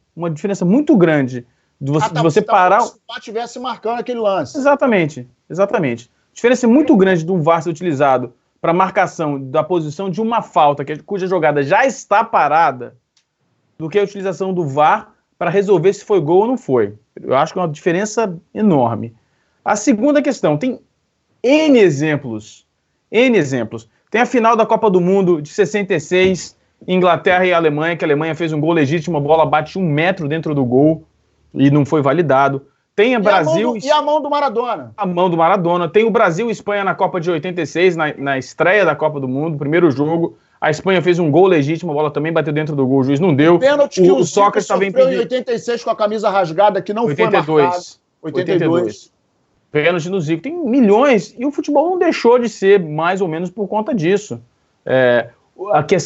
Speaker 1: de você parar...
Speaker 4: Se o VAR estivesse marcando aquele lance.
Speaker 1: Exatamente. A diferença é muito grande do VAR ser utilizado para marcação da posição de uma falta, cuja jogada já está parada, do que a utilização do VAR para resolver se foi gol ou não foi. Eu acho que é uma diferença enorme. A segunda questão, tem N exemplos. Tem a final da Copa do Mundo de 66, Inglaterra e Alemanha, que a Alemanha fez um gol legítimo, a bola bate 1 metro dentro do gol e não foi validado. Tem Brasil...
Speaker 4: E a mão do Maradona.
Speaker 1: A mão do Maradona. Tem o Brasil e Espanha na Copa de 86, na estreia da Copa do Mundo, primeiro jogo. A Espanha fez um gol legítimo, a bola também bateu dentro do gol, o juiz não deu.
Speaker 4: Pênalti que o
Speaker 1: Sócrates estava impedido.
Speaker 4: Em 86 com a camisa rasgada, que não
Speaker 1: 82.
Speaker 4: foi marcado. 82.
Speaker 1: Pênalti no Zico. Tem milhões, e o futebol não deixou de ser mais ou menos por conta disso.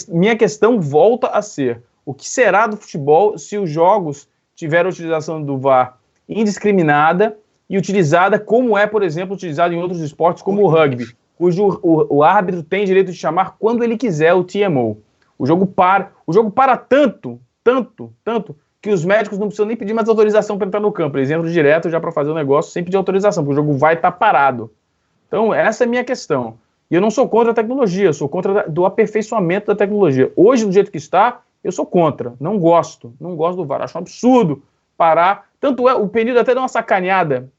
Speaker 1: Minha questão volta a ser: o que será do futebol se os jogos tiverem a utilização do VAR indiscriminada e utilizada como é, por exemplo, utilizado em outros esportes como o rugby, cujo o árbitro tem direito de chamar quando ele quiser o TMO. O jogo para tanto, que os médicos não precisam nem pedir mais autorização para entrar no campo. Eles entram direto já para fazer o negócio sem pedir autorização, porque o jogo vai estar parado. Então, essa é a minha questão. E eu não sou contra a tecnologia, eu sou contra do aperfeiçoamento da tecnologia. Hoje, do jeito que está, eu sou contra. Não gosto do VAR. Acho um absurdo parar. Tanto é, o Penídio até deu uma sacaneada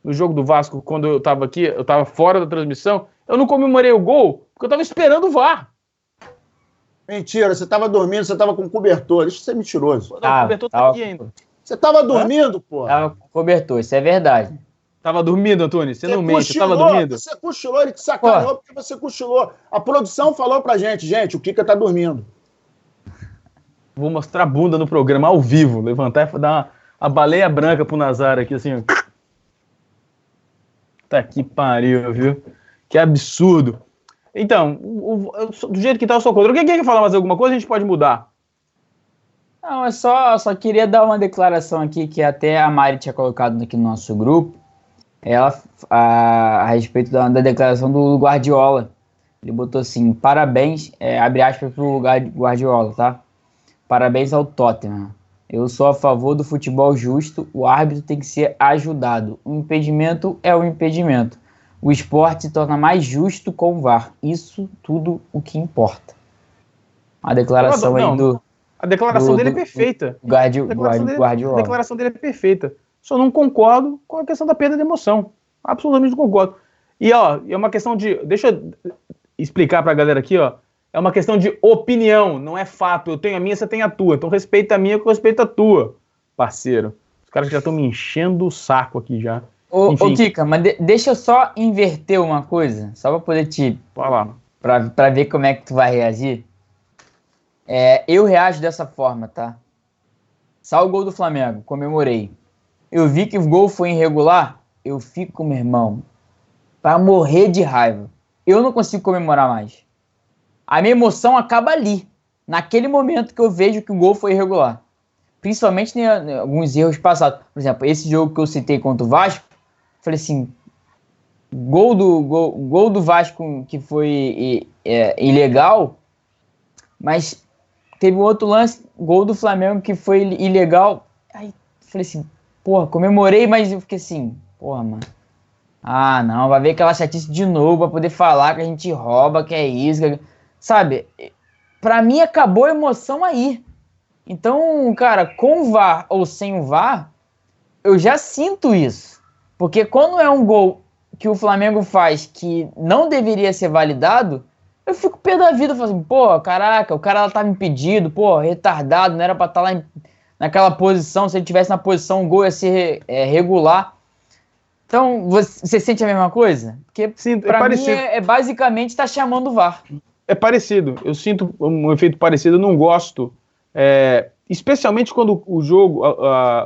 Speaker 1: no jogo do Vasco, quando eu estava aqui, eu estava fora da transmissão. Eu não comemorei o gol, porque eu estava esperando o VAR.
Speaker 4: Mentira, você estava dormindo, você estava com cobertor. Deixa de ser mentiroso.
Speaker 1: O cobertor tá aqui ainda.
Speaker 4: Você estava dormindo, pô?
Speaker 2: Tava com cobertor, isso é verdade.
Speaker 1: Tava dormindo, Antônio? Você não mente, você tava dormindo?
Speaker 4: Você cochilou, ele te sacaneou porque você cochilou. A produção falou pra gente, o Kika tá dormindo.
Speaker 1: Vou mostrar a bunda no programa ao vivo, levantar e dar uma baleia branca pro Nazário aqui, assim, ó. Tá que pariu, viu? Que absurdo. Então, do jeito que tá, eu sou contra. Quem quer falar mais alguma coisa, a gente pode mudar.
Speaker 2: Não, eu só queria dar uma declaração aqui que até a Mari tinha colocado aqui no nosso grupo, a respeito da declaração do Guardiola. Ele botou assim: parabéns, abre aspas pro Guardiola, tá? Parabéns ao Tottenham. Eu sou a favor do futebol justo, o árbitro tem que ser ajudado. O impedimento é o impedimento. O esporte se torna mais justo com o VAR. Isso tudo o que importa. A declaração aí do...
Speaker 1: A declaração dele é perfeita.
Speaker 2: Guardiola.
Speaker 1: A declaração dele é perfeita. Só não concordo com a questão da perda de emoção. Absolutamente não concordo. E, é uma questão de... Deixa eu explicar pra galera aqui, É uma questão de opinião, não é fato. Eu tenho a minha, você tem a tua. Então respeita a minha, que eu respeito a tua, parceiro. Os caras já estão me enchendo o saco aqui já.
Speaker 2: Ô Kika, mas deixa eu só inverter uma coisa, só pra poder pra ver como é que tu vai reagir. Eu reajo dessa forma, tá? Saiu o gol do Flamengo, comemorei. Eu vi que o gol foi irregular, eu fico, meu irmão, pra morrer de raiva. Eu não consigo comemorar mais. A minha emoção acaba ali, naquele momento que eu vejo que o gol foi irregular. Principalmente em alguns erros passados. Por exemplo, esse jogo que eu citei contra o Vasco, falei assim, gol do Vasco que foi ilegal, mas teve um outro lance, gol do Flamengo que foi ilegal. Aí falei assim, porra, comemorei, mas eu fiquei assim, porra, mano. Ah, não, vai ver aquela chatice de novo pra poder falar que a gente rouba, que é isso, sabe? Pra mim acabou a emoção aí. Então, cara, com o VAR ou sem o VAR, eu já sinto isso. Porque quando é um gol que o Flamengo faz que não deveria ser validado, eu fico pé da vida, falo assim, pô, caraca, o cara tava impedido, pô, retardado, não era pra estar lá naquela posição, se ele tivesse na posição, o gol ia ser regular. Então, você sente a mesma coisa? Porque
Speaker 1: sim,
Speaker 2: pra mim basicamente tá chamando o VAR.
Speaker 1: É parecido, eu sinto um efeito parecido, eu não gosto, especialmente quando o jogo,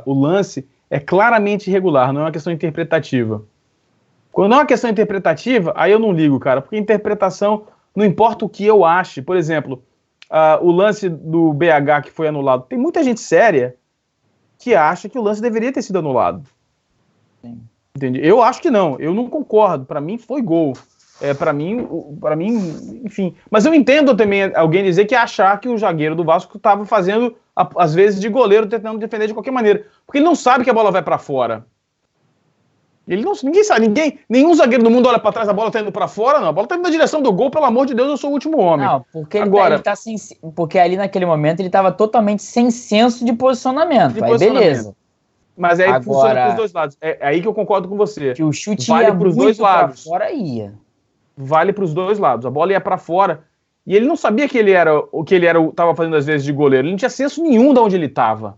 Speaker 1: o lance é claramente irregular, não é uma questão interpretativa. Quando é uma questão interpretativa, aí eu não ligo, cara, porque interpretação, não importa o que eu ache. Por exemplo, o lance do BH que foi anulado, tem muita gente séria que acha que o lance deveria ter sido anulado. Sim. Entende? Eu acho que não, eu não concordo, para mim foi gol. Para mim, enfim. Mas eu entendo também alguém dizer que achar que o zagueiro do Vasco estava fazendo às vezes, de goleiro tentando defender de qualquer maneira. Porque ele não sabe que a bola vai para fora. Ninguém sabe, nenhum zagueiro do mundo olha para trás, a bola tá indo para fora, não. A bola tá indo na direção do gol, pelo amor de Deus, eu sou o último homem.
Speaker 2: Não, porque porque ali naquele momento ele tava totalmente sem senso de posicionamento. Aí beleza.
Speaker 1: Mas aí funciona pros dois lados. É aí que eu concordo com você.
Speaker 2: Que o chute
Speaker 1: vale pros dois lados.
Speaker 2: Pra fora ia.
Speaker 1: Vale pros dois lados. A bola ia para fora. E ele não sabia que ele tava fazendo às vezes de goleiro. Ele não tinha senso nenhum de onde ele tava.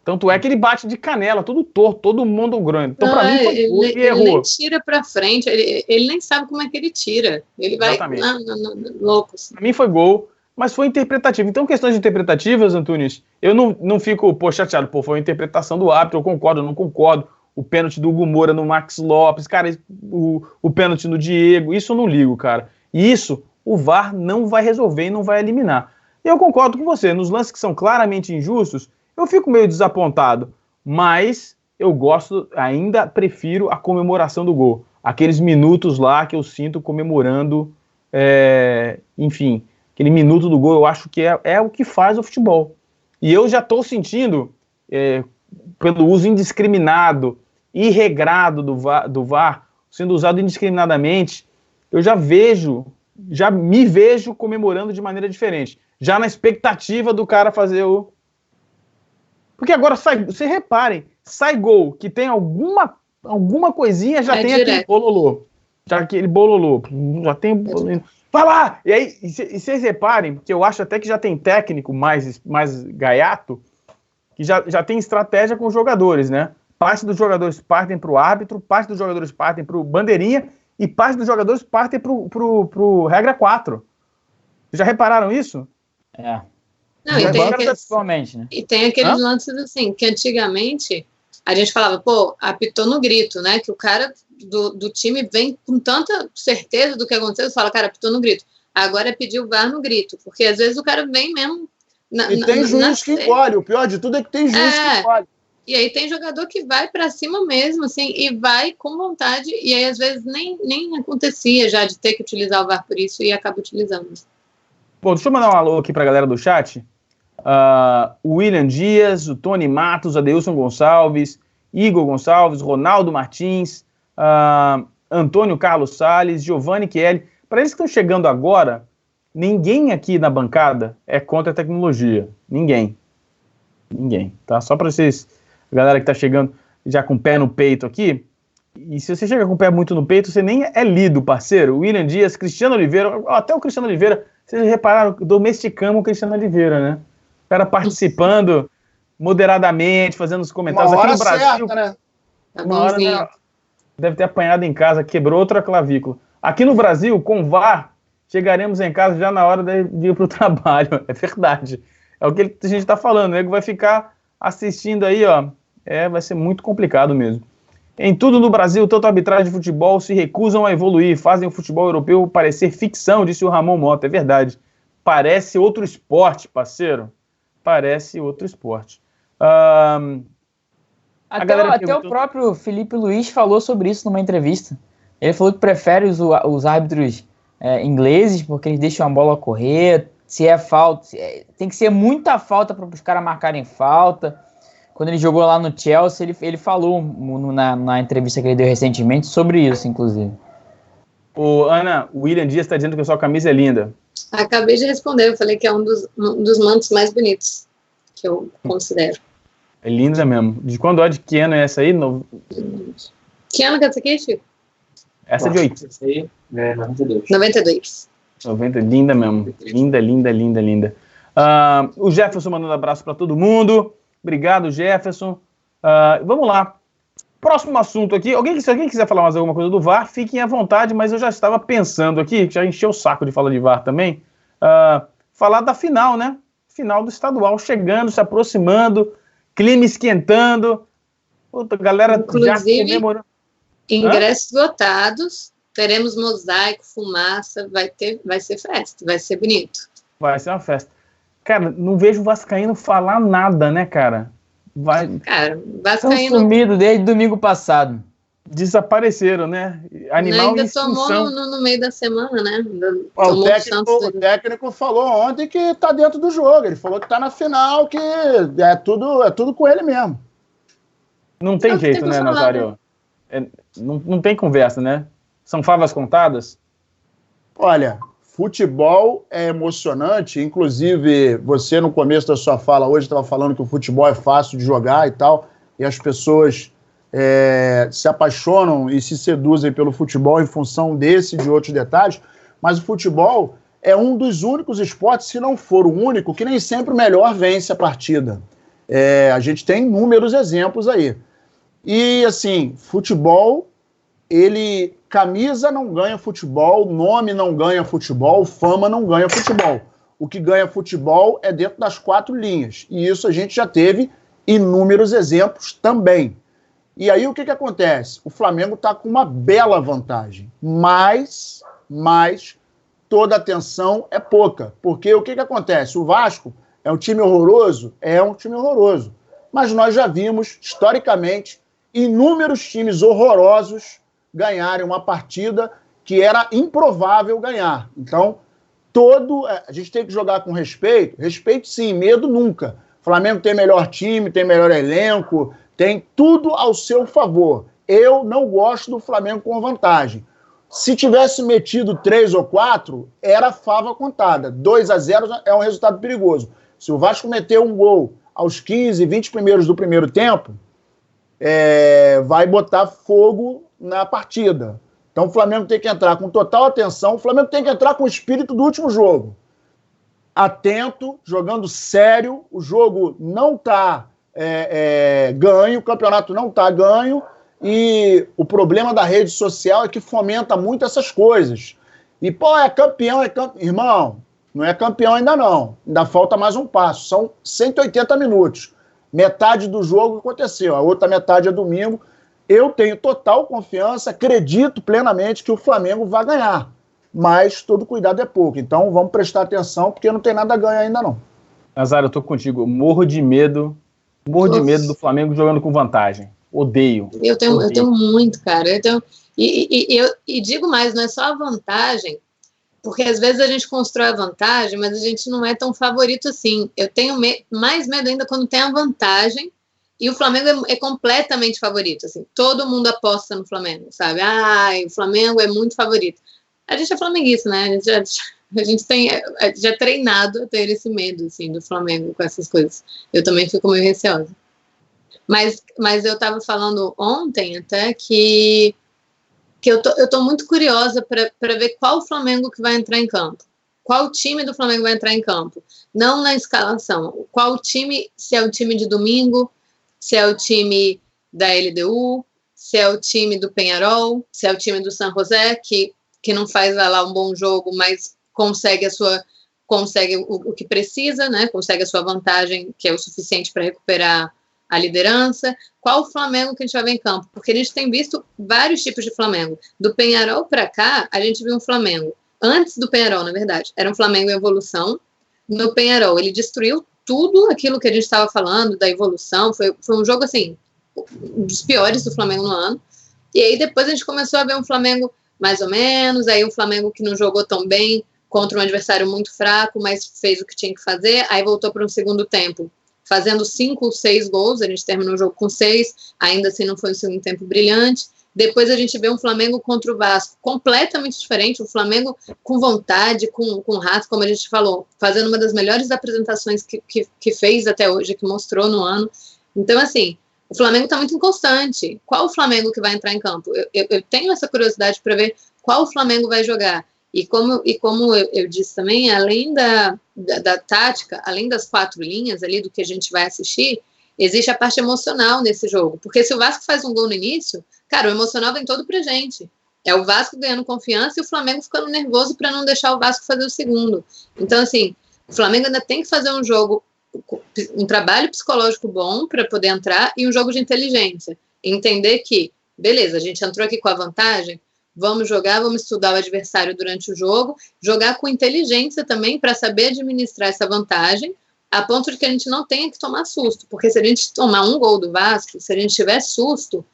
Speaker 1: Tanto é que ele bate de canela, todo torto, todo mundo grande. Então, pra mim, ele errou.
Speaker 3: Ele nem tira pra frente, ele nem sabe como é que ele tira. Ele vai louco. Assim.
Speaker 1: Pra mim foi gol, mas foi interpretativo. Então, questões interpretativas, Antunes, eu não fico chateado. Foi a interpretação do árbitro, eu concordo, eu não concordo. O pênalti do Hugo Moura no Max Lopes, cara, o pênalti no Diego, isso eu não ligo, cara. E isso o VAR não vai resolver e não vai eliminar. E eu concordo com você, nos lances que são claramente injustos, eu fico meio desapontado, mas eu prefiro a comemoração do gol. Aqueles minutos lá que eu sinto comemorando, enfim, aquele minuto do gol eu acho que é o que faz o futebol. E eu já estou sentindo, pelo uso indiscriminado, irregrado do VAR, sendo usado indiscriminadamente, eu já me vejo comemorando de maneira diferente. Já na expectativa do cara fazer o... Porque agora vocês reparem, sai gol que tem alguma coisinha, já tem direto. Aquele bololô. Já tem bololô. Vai lá! E aí, e vocês reparem, que eu acho até que já tem técnico mais gaiato, que já tem estratégia com os jogadores, né? Parte dos jogadores partem para o árbitro, parte dos jogadores partem para o bandeirinha e parte dos jogadores partem pro regra 4. Já repararam isso?
Speaker 3: Não, e tem aqueles lances assim, que antigamente a gente falava, apitou no grito, né? Que o cara do time vem com tanta certeza do que aconteceu, você fala, cara, apitou no grito. Agora é pedir o VAR no grito, porque às vezes o cara vem mesmo...
Speaker 4: tem juiz que engole, o pior de tudo é que tem juiz que engole.
Speaker 3: E aí tem jogador que vai pra cima mesmo, assim, e vai com vontade, e aí às vezes nem acontecia já de ter que utilizar o VAR por isso e acaba utilizando.
Speaker 1: Bom, deixa eu mandar um alô aqui pra galera do chat. O William Dias, o Tony Matos, Adeilson Gonçalves, Igor Gonçalves, Ronaldo Martins, Antônio Carlos Salles, Giovanni Chielli. Para eles que estão chegando agora, ninguém aqui na bancada é contra a tecnologia. Ninguém, tá? Só para vocês, a galera que está chegando já com o pé no peito aqui, e se você chega com o pé muito no peito, você nem é lido, parceiro. William Dias, Cristiano Oliveira, até o Cristiano Oliveira, vocês repararam, domesticamos o Cristiano Oliveira, né? O cara participando moderadamente, fazendo os comentários.
Speaker 4: Uma hora
Speaker 1: aqui no Brasil,
Speaker 4: certa, né?
Speaker 1: Uma hora, né, deve ter apanhado em casa, quebrou outra clavícula. Aqui no Brasil, com VAR, chegaremos em casa já na hora de ir para o trabalho. É verdade. É o que a gente está falando. O nego vai ficar assistindo aí, ó. Vai ser muito complicado mesmo. Em tudo no Brasil, tanto a arbitragem de futebol se recusam a evoluir, fazem o futebol europeu parecer ficção, disse o Ramon Mota. É verdade. Parece outro esporte, parceiro. Parece outro esporte.
Speaker 2: Até o próprio Felipe Luiz falou sobre isso numa entrevista. Ele falou que prefere os árbitros ingleses, porque eles deixam a bola correr. Se é falta, tem que ser muita falta para os caras marcarem falta. Quando ele jogou lá no Chelsea, ele falou na entrevista que ele deu recentemente sobre isso, inclusive.
Speaker 1: Ana, o William Dias está dizendo que a sua camisa é linda.
Speaker 3: Acabei de responder, eu falei que é um dos mantos mais bonitos que eu considero.
Speaker 1: É linda mesmo. De quando de que ano é essa aí?
Speaker 3: Que ano que é essa aqui, Chico?
Speaker 1: Essa é de 8.
Speaker 5: Essa aí é 92.
Speaker 3: 92.
Speaker 1: 90, linda mesmo. Linda. O Jefferson mandando abraço para todo mundo. Obrigado, Jefferson. Vamos lá. Próximo assunto aqui. Se alguém quiser falar mais alguma coisa do VAR, fiquem à vontade, mas eu já estava pensando aqui, já encheu o saco de falar de VAR também, falar da final, né? Final do estadual, chegando, se aproximando, clima esquentando, outra galera já comemorando.
Speaker 3: Ingressos esgotados, teremos mosaico, fumaça, vai ser festa, vai ser bonito.
Speaker 1: Vai ser uma festa. Cara, não vejo o vascaíno falar nada, né, cara?
Speaker 3: Cara, vascaíno...
Speaker 2: Estão sumidos desde domingo passado.
Speaker 1: Desapareceram, né? Animal
Speaker 3: ainda tomou no meio da semana, né?
Speaker 4: O técnico falou ontem que tá dentro do jogo. Ele falou que tá na final, que é tudo com ele mesmo.
Speaker 1: Não tem jeito, né, Nazário? Não tem conversa, né? São favas contadas?
Speaker 4: Olha, futebol é emocionante. Inclusive, você no começo da sua fala hoje estava falando que o futebol é fácil de jogar e tal, e as pessoas se apaixonam e se seduzem pelo futebol em função desse e de outros detalhes, mas o futebol é um dos únicos esportes, se não for o único, que nem sempre o melhor vence a partida. A gente tem inúmeros exemplos aí. E, assim, futebol, camisa não ganha futebol, nome não ganha futebol, fama não ganha futebol. O que ganha futebol é dentro das 4 linhas. E isso a gente já teve inúmeros exemplos também. E aí o que acontece? O Flamengo está com uma bela vantagem, mas toda atenção é pouca. Porque o que acontece? O Vasco é um time horroroso? É um time horroroso. Mas nós já vimos, historicamente, inúmeros times horrorosos ganharem uma partida que era improvável ganhar. Então, a gente tem que jogar com respeito sim, medo nunca. O Flamengo tem melhor time, tem melhor elenco, tem tudo ao seu favor. Eu não gosto do Flamengo com vantagem. Se tivesse metido 3 ou 4, era fava contada. 2-0 é um resultado perigoso. Se o Vasco meter um gol aos 15, 20 primeiros do primeiro tempo, vai botar fogo na partida. Então o Flamengo tem que entrar com total atenção. O Flamengo tem que entrar com o espírito do último jogo. Atento, jogando sério. O jogo não está ganho, o campeonato não está ganho, e o problema da rede social é que fomenta muito essas coisas. E, é campeão. Irmão, não é campeão ainda não. Ainda falta mais um passo. São 180 minutos. Metade do jogo aconteceu, a outra metade é domingo. Eu tenho total confiança, acredito plenamente que o Flamengo vai ganhar. Mas todo cuidado é pouco. Então vamos prestar atenção, porque não tem nada a ganhar ainda não.
Speaker 1: Nazário, eu tô contigo. Morro de medo do Flamengo jogando com vantagem. Odeio.
Speaker 3: Eu tenho muito, cara. E digo mais, não é só a vantagem, porque às vezes a gente constrói a vantagem, mas a gente não é tão favorito assim. Eu tenho mais medo ainda quando tem a vantagem e o Flamengo é completamente favorito. Assim, todo mundo aposta no Flamengo, sabe? O Flamengo é muito favorito. A gente é flamenguista, né? A gente já é treinado a ter esse medo assim, do Flamengo com essas coisas. Eu também fico meio receosa. Mas eu estava falando ontem até que eu tô muito curiosa para ver qual Flamengo que vai entrar em campo. Qual time do Flamengo vai entrar em campo? Não na escalação. Qual time, se é o time de domingo, se é o time da LDU, se é o time do Peñarol, se é o time do San José, que não faz lá um bom jogo, mas consegue o que precisa, né? Consegue a sua vantagem, que é o suficiente para recuperar a liderança. Qual o Flamengo que a gente vai ver em campo? Porque a gente tem visto vários tipos de Flamengo. Do Peñarol para cá, a gente viu um Flamengo. Antes do Peñarol, na verdade, era um Flamengo em evolução. No Peñarol, ele destruiu tudo aquilo que a gente estava falando da evolução. Foi um jogo, assim, um dos piores do Flamengo no ano. E aí depois a gente começou a ver um Flamengo mais ou menos, aí um Flamengo que não jogou tão bem contra um adversário muito fraco, mas fez o que tinha que fazer. Aí voltou para um segundo tempo fazendo 5 ou 6 gols, a gente terminou o jogo com 6, ainda assim não foi um segundo tempo brilhante. Depois a gente vê um Flamengo contra o Vasco completamente diferente, um Flamengo com vontade, com raça, como a gente falou, fazendo uma das melhores apresentações que fez até hoje, que mostrou no ano. Então, assim, o Flamengo está muito inconstante. Qual o Flamengo que vai entrar em campo? Eu tenho essa curiosidade para ver qual o Flamengo vai jogar. E como eu disse também, além da tática, além das 4 linhas ali do que a gente vai assistir, existe a parte emocional nesse jogo. Porque se o Vasco faz um gol no início, cara, o emocional vem todo pra gente. É o Vasco ganhando confiança e o Flamengo ficando nervoso para não deixar o Vasco fazer o segundo. Então, assim, o Flamengo ainda tem que fazer um jogo, um trabalho psicológico bom para poder entrar e um jogo de inteligência. Entender que, beleza, a gente entrou aqui com a vantagem, vamos jogar, vamos estudar o adversário durante o jogo, jogar com inteligência também para saber administrar essa vantagem, a ponto de que a gente não tenha que tomar susto, porque se a gente tomar um gol do Vasco, se a gente tiver susto,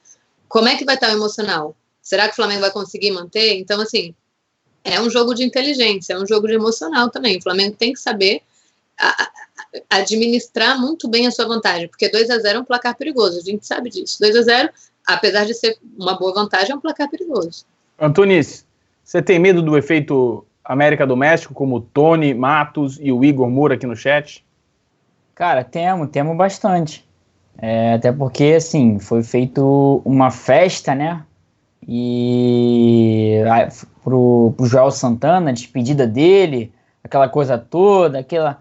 Speaker 3: como é que vai estar o emocional? Será que o Flamengo vai conseguir manter? Então, assim, é um jogo de inteligência, é um jogo de emocional também. O Flamengo tem que saber administrar muito bem a sua vantagem, porque 2-0 é um placar perigoso, a gente sabe disso. 2-0, apesar de ser uma boa vantagem, é um placar perigoso.
Speaker 1: Antunes, você tem medo do efeito América do México, como o Tony Matos e o Igor Moura aqui no chat?
Speaker 2: Cara, temo bastante. Até porque, assim, foi feito uma festa, né? E pro Joel Santana, a despedida dele, aquela coisa toda, aquela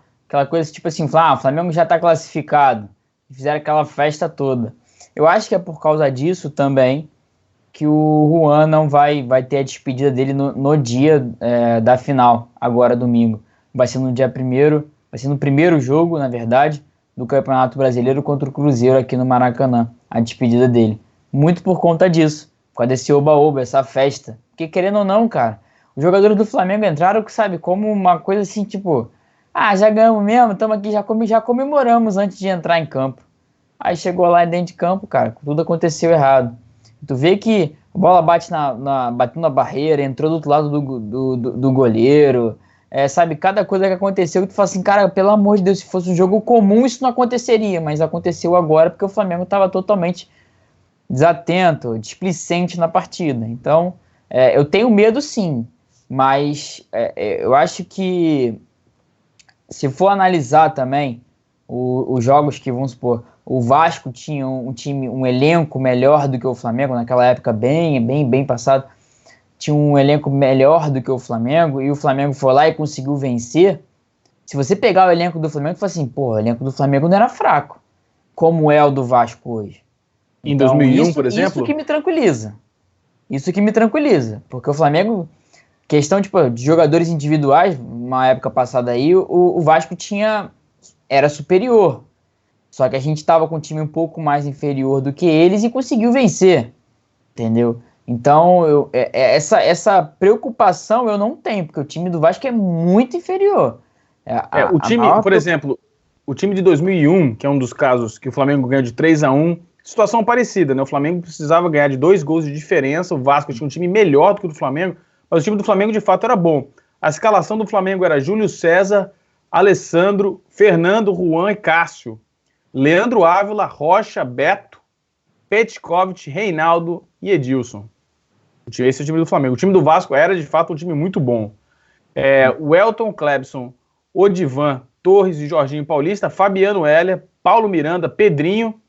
Speaker 2: coisa tipo assim, o Flamengo já tá classificado. Fizeram aquela festa toda. Eu acho que é por causa disso também que o Juan não vai ter a despedida dele no dia da final, agora domingo. Vai ser no dia 1º, vai ser no primeiro jogo, na verdade, do Campeonato Brasileiro contra o Cruzeiro aqui no Maracanã, a despedida dele. Muito por conta disso, por causa desse oba-oba, essa festa. Porque querendo ou não, cara, os jogadores do Flamengo entraram, sabe, como uma coisa assim, tipo, já ganhamos mesmo, estamos aqui, já comemoramos antes de entrar em campo. Aí chegou lá dentro de campo, cara, tudo aconteceu errado. Tu vê que a bola bateu na barreira, entrou do outro lado do goleiro, sabe, cada coisa que aconteceu, que tu fala assim, cara, pelo amor de Deus, se fosse um jogo comum isso não aconteceria, mas aconteceu agora porque o Flamengo estava totalmente desatento, displicente na partida. Então, eu tenho medo sim, mas eu acho que se for analisar também os jogos que, vamos supor, o Vasco tinha um elenco melhor do que o Flamengo, naquela época bem passado, tinha um elenco melhor do que o Flamengo, e o Flamengo foi lá e conseguiu vencer. Se você pegar o elenco do Flamengo e falar assim, o elenco do Flamengo não era fraco, como é o do Vasco hoje.
Speaker 1: Em 2001, por exemplo?
Speaker 2: Isso que me tranquiliza. Porque o Flamengo, questão de jogadores individuais, uma época passada aí, o Vasco era superior. Só que a gente estava com um time um pouco mais inferior do que eles e conseguiu vencer, entendeu? Então, essa preocupação eu não tenho, porque o time do Vasco é muito inferior.
Speaker 1: Por exemplo, o time de 2001, que é um dos casos que o Flamengo ganhou de 3-1, situação parecida, né? O Flamengo precisava ganhar de 2 gols de diferença, o Vasco tinha um time melhor do que o do Flamengo, mas o time do Flamengo de fato era bom. A escalação do Flamengo era Júlio César, Alessandro, Fernando, Juan e Cássio. Leandro Ávila, Rocha, Beto, Petkovic, Reinaldo e Edilson. Esse é o time do Flamengo. O time do Vasco era, de fato, um time muito bom. O Elton, Clebson, Odivan, Torres e Jorginho Paulista, Fabiano Heller, Paulo Miranda, Pedrinho,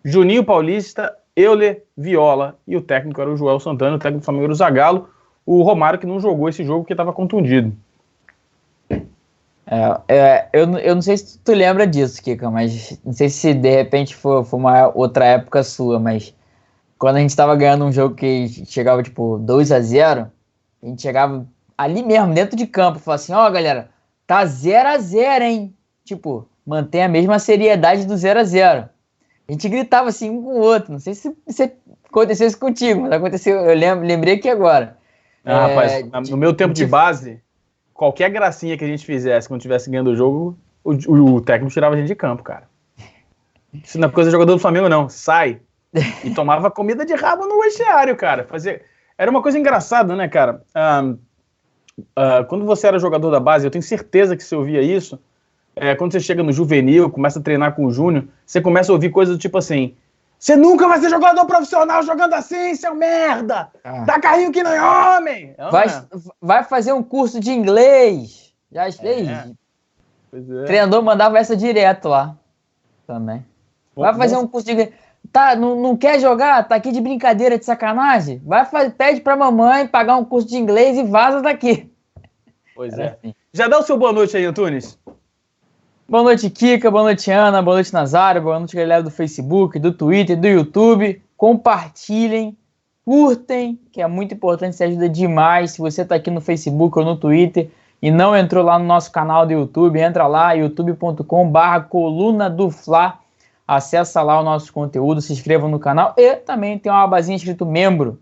Speaker 1: Juninho Paulista, Euler, Viola. E o técnico era o Joel Santana, o técnico do Flamengo era o Zagallo. O Romário que não jogou esse jogo porque estava contundido.
Speaker 2: Eu não sei se tu lembra disso, Kika, mas não sei se de repente foi uma outra época sua, mas quando a gente tava ganhando um jogo que chegava tipo 2-0, a gente chegava ali mesmo, dentro de campo, falava assim, galera, tá 0-0, hein? Tipo, mantém a mesma seriedade do 0-0. A gente gritava assim um com o outro, não sei se aconteceu isso contigo, mas aconteceu, eu lembrei aqui agora.
Speaker 1: Rapaz, no meu tempo de base, qualquer gracinha que a gente fizesse quando estivesse ganhando o jogo, o técnico tirava a gente de campo, cara. Isso não é coisa de jogador do Flamengo, não. Sai. E tomava comida de rabo no vestiário, cara. Era uma coisa engraçada, né, cara? Quando você era jogador da base, eu tenho certeza que você ouvia isso. Quando você chega no juvenil, começa a treinar com o júnior, você começa a ouvir coisas do tipo assim: você nunca vai ser jogador profissional jogando assim, seu merda! Dá carrinho que não é homem!
Speaker 2: Vai fazer um curso de inglês. Já fez. O treinador mandava essa direto lá. Também. Vai fazer um curso de inglês. Tá, não quer jogar? Tá aqui de brincadeira, de sacanagem? Pede pra mamãe pagar um curso de inglês e vaza daqui.
Speaker 1: Pois é. Assim. Já dá o seu boa noite aí, Antunes.
Speaker 2: Boa noite, Kika, boa noite, Ana, boa noite, Nazário, boa noite, galera do Facebook, do Twitter, do YouTube. Compartilhem, curtem, que é muito importante, isso ajuda demais. Se você está aqui no Facebook ou no Twitter e não entrou lá no nosso canal do YouTube, entra lá, youtube.com/Coluna do Fla. Acessa lá o nosso conteúdo, se inscreva no canal e também tem uma abazinha escrito membro.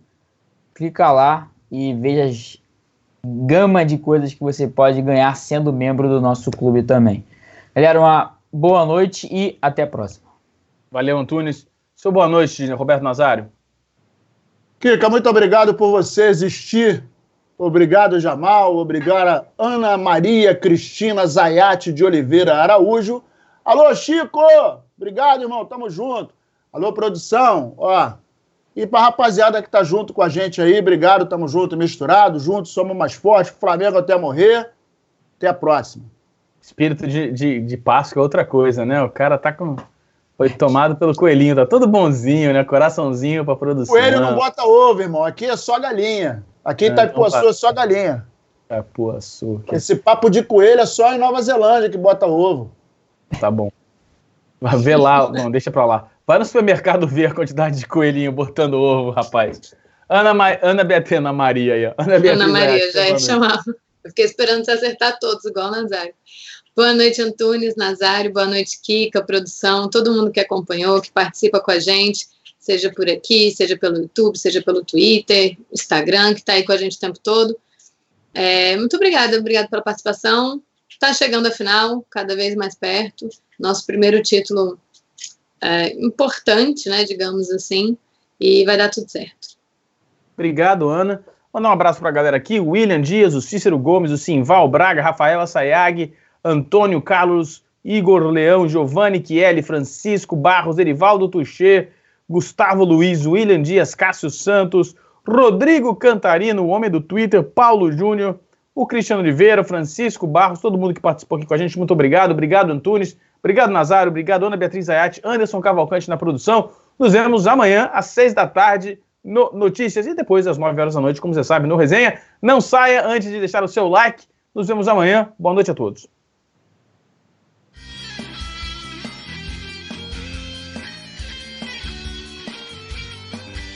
Speaker 2: Clica lá e veja a gama de coisas que você pode ganhar sendo membro do nosso clube também. Galera, uma boa noite e até a próxima.
Speaker 1: Valeu, Antunes. Seu boa noite, Roberto Nazário.
Speaker 4: Kika, muito obrigado por você existir. Obrigado, Jamal. Obrigado, Ana Maria Cristina Zayate de Oliveira Araújo. Alô, Chico! Obrigado, irmão. Tamo junto. Alô, produção. Ó. E pra rapaziada que tá junto com a gente aí, obrigado. Tamo junto, misturado. Juntos somos mais fortes. Flamengo até morrer. Até a próxima.
Speaker 1: Espírito de Páscoa é outra coisa, né? O cara tá com... Foi tomado pelo coelhinho. Tá todo bonzinho, né? Coraçãozinho pra produção.
Speaker 4: Coelho não bota ovo, irmão. Aqui é só galinha. Aqui em Itaipuaçu é só galinha.
Speaker 1: Itaipuaçu.
Speaker 4: Esse papo de coelho é só em Nova Zelândia que bota ovo.
Speaker 1: Tá bom. Vai ver lá. Não, deixa pra lá. Vai no supermercado ver a quantidade de coelhinho botando ovo, rapaz. Ana Beatriz Maria aí, ó.
Speaker 3: Ana Maria, já ia chamar. Eu fiquei esperando você acertar todos, igual o Nazário. Boa noite, Antunes, Nazário. Boa noite, Kika, produção. Todo mundo que acompanhou, que participa com a gente. Seja por aqui, seja pelo YouTube, seja pelo Twitter, Instagram, que está aí com a gente o tempo todo. Muito obrigada pela participação. Está chegando a final, cada vez mais perto. Nosso primeiro título importante, né, digamos assim, e vai dar tudo certo.
Speaker 1: Obrigado, Ana. Mandar um abraço para a galera aqui, o William Dias, o Cícero Gomes, o Simval Braga, Rafaela Sayag, Antônio Carlos, Igor Leão, Giovanni Chieli, Francisco Barros, Erivaldo Tuchê, Gustavo Luiz, William Dias, Cássio Santos, Rodrigo Cantarino, o homem do Twitter, Paulo Júnior, o Cristiano Oliveira, Francisco Barros, todo mundo que participou aqui com a gente, muito obrigado. Obrigado, Antunes. Obrigado, Nazário. Obrigado, Ana Beatriz Zayate, Anderson Cavalcante na produção. Nos vemos amanhã, às 6 da tarde, no Notícias e depois às 9 horas da noite, como você sabe, no Resenha. Não saia antes de deixar o seu like. Nos vemos amanhã. Boa noite a todos.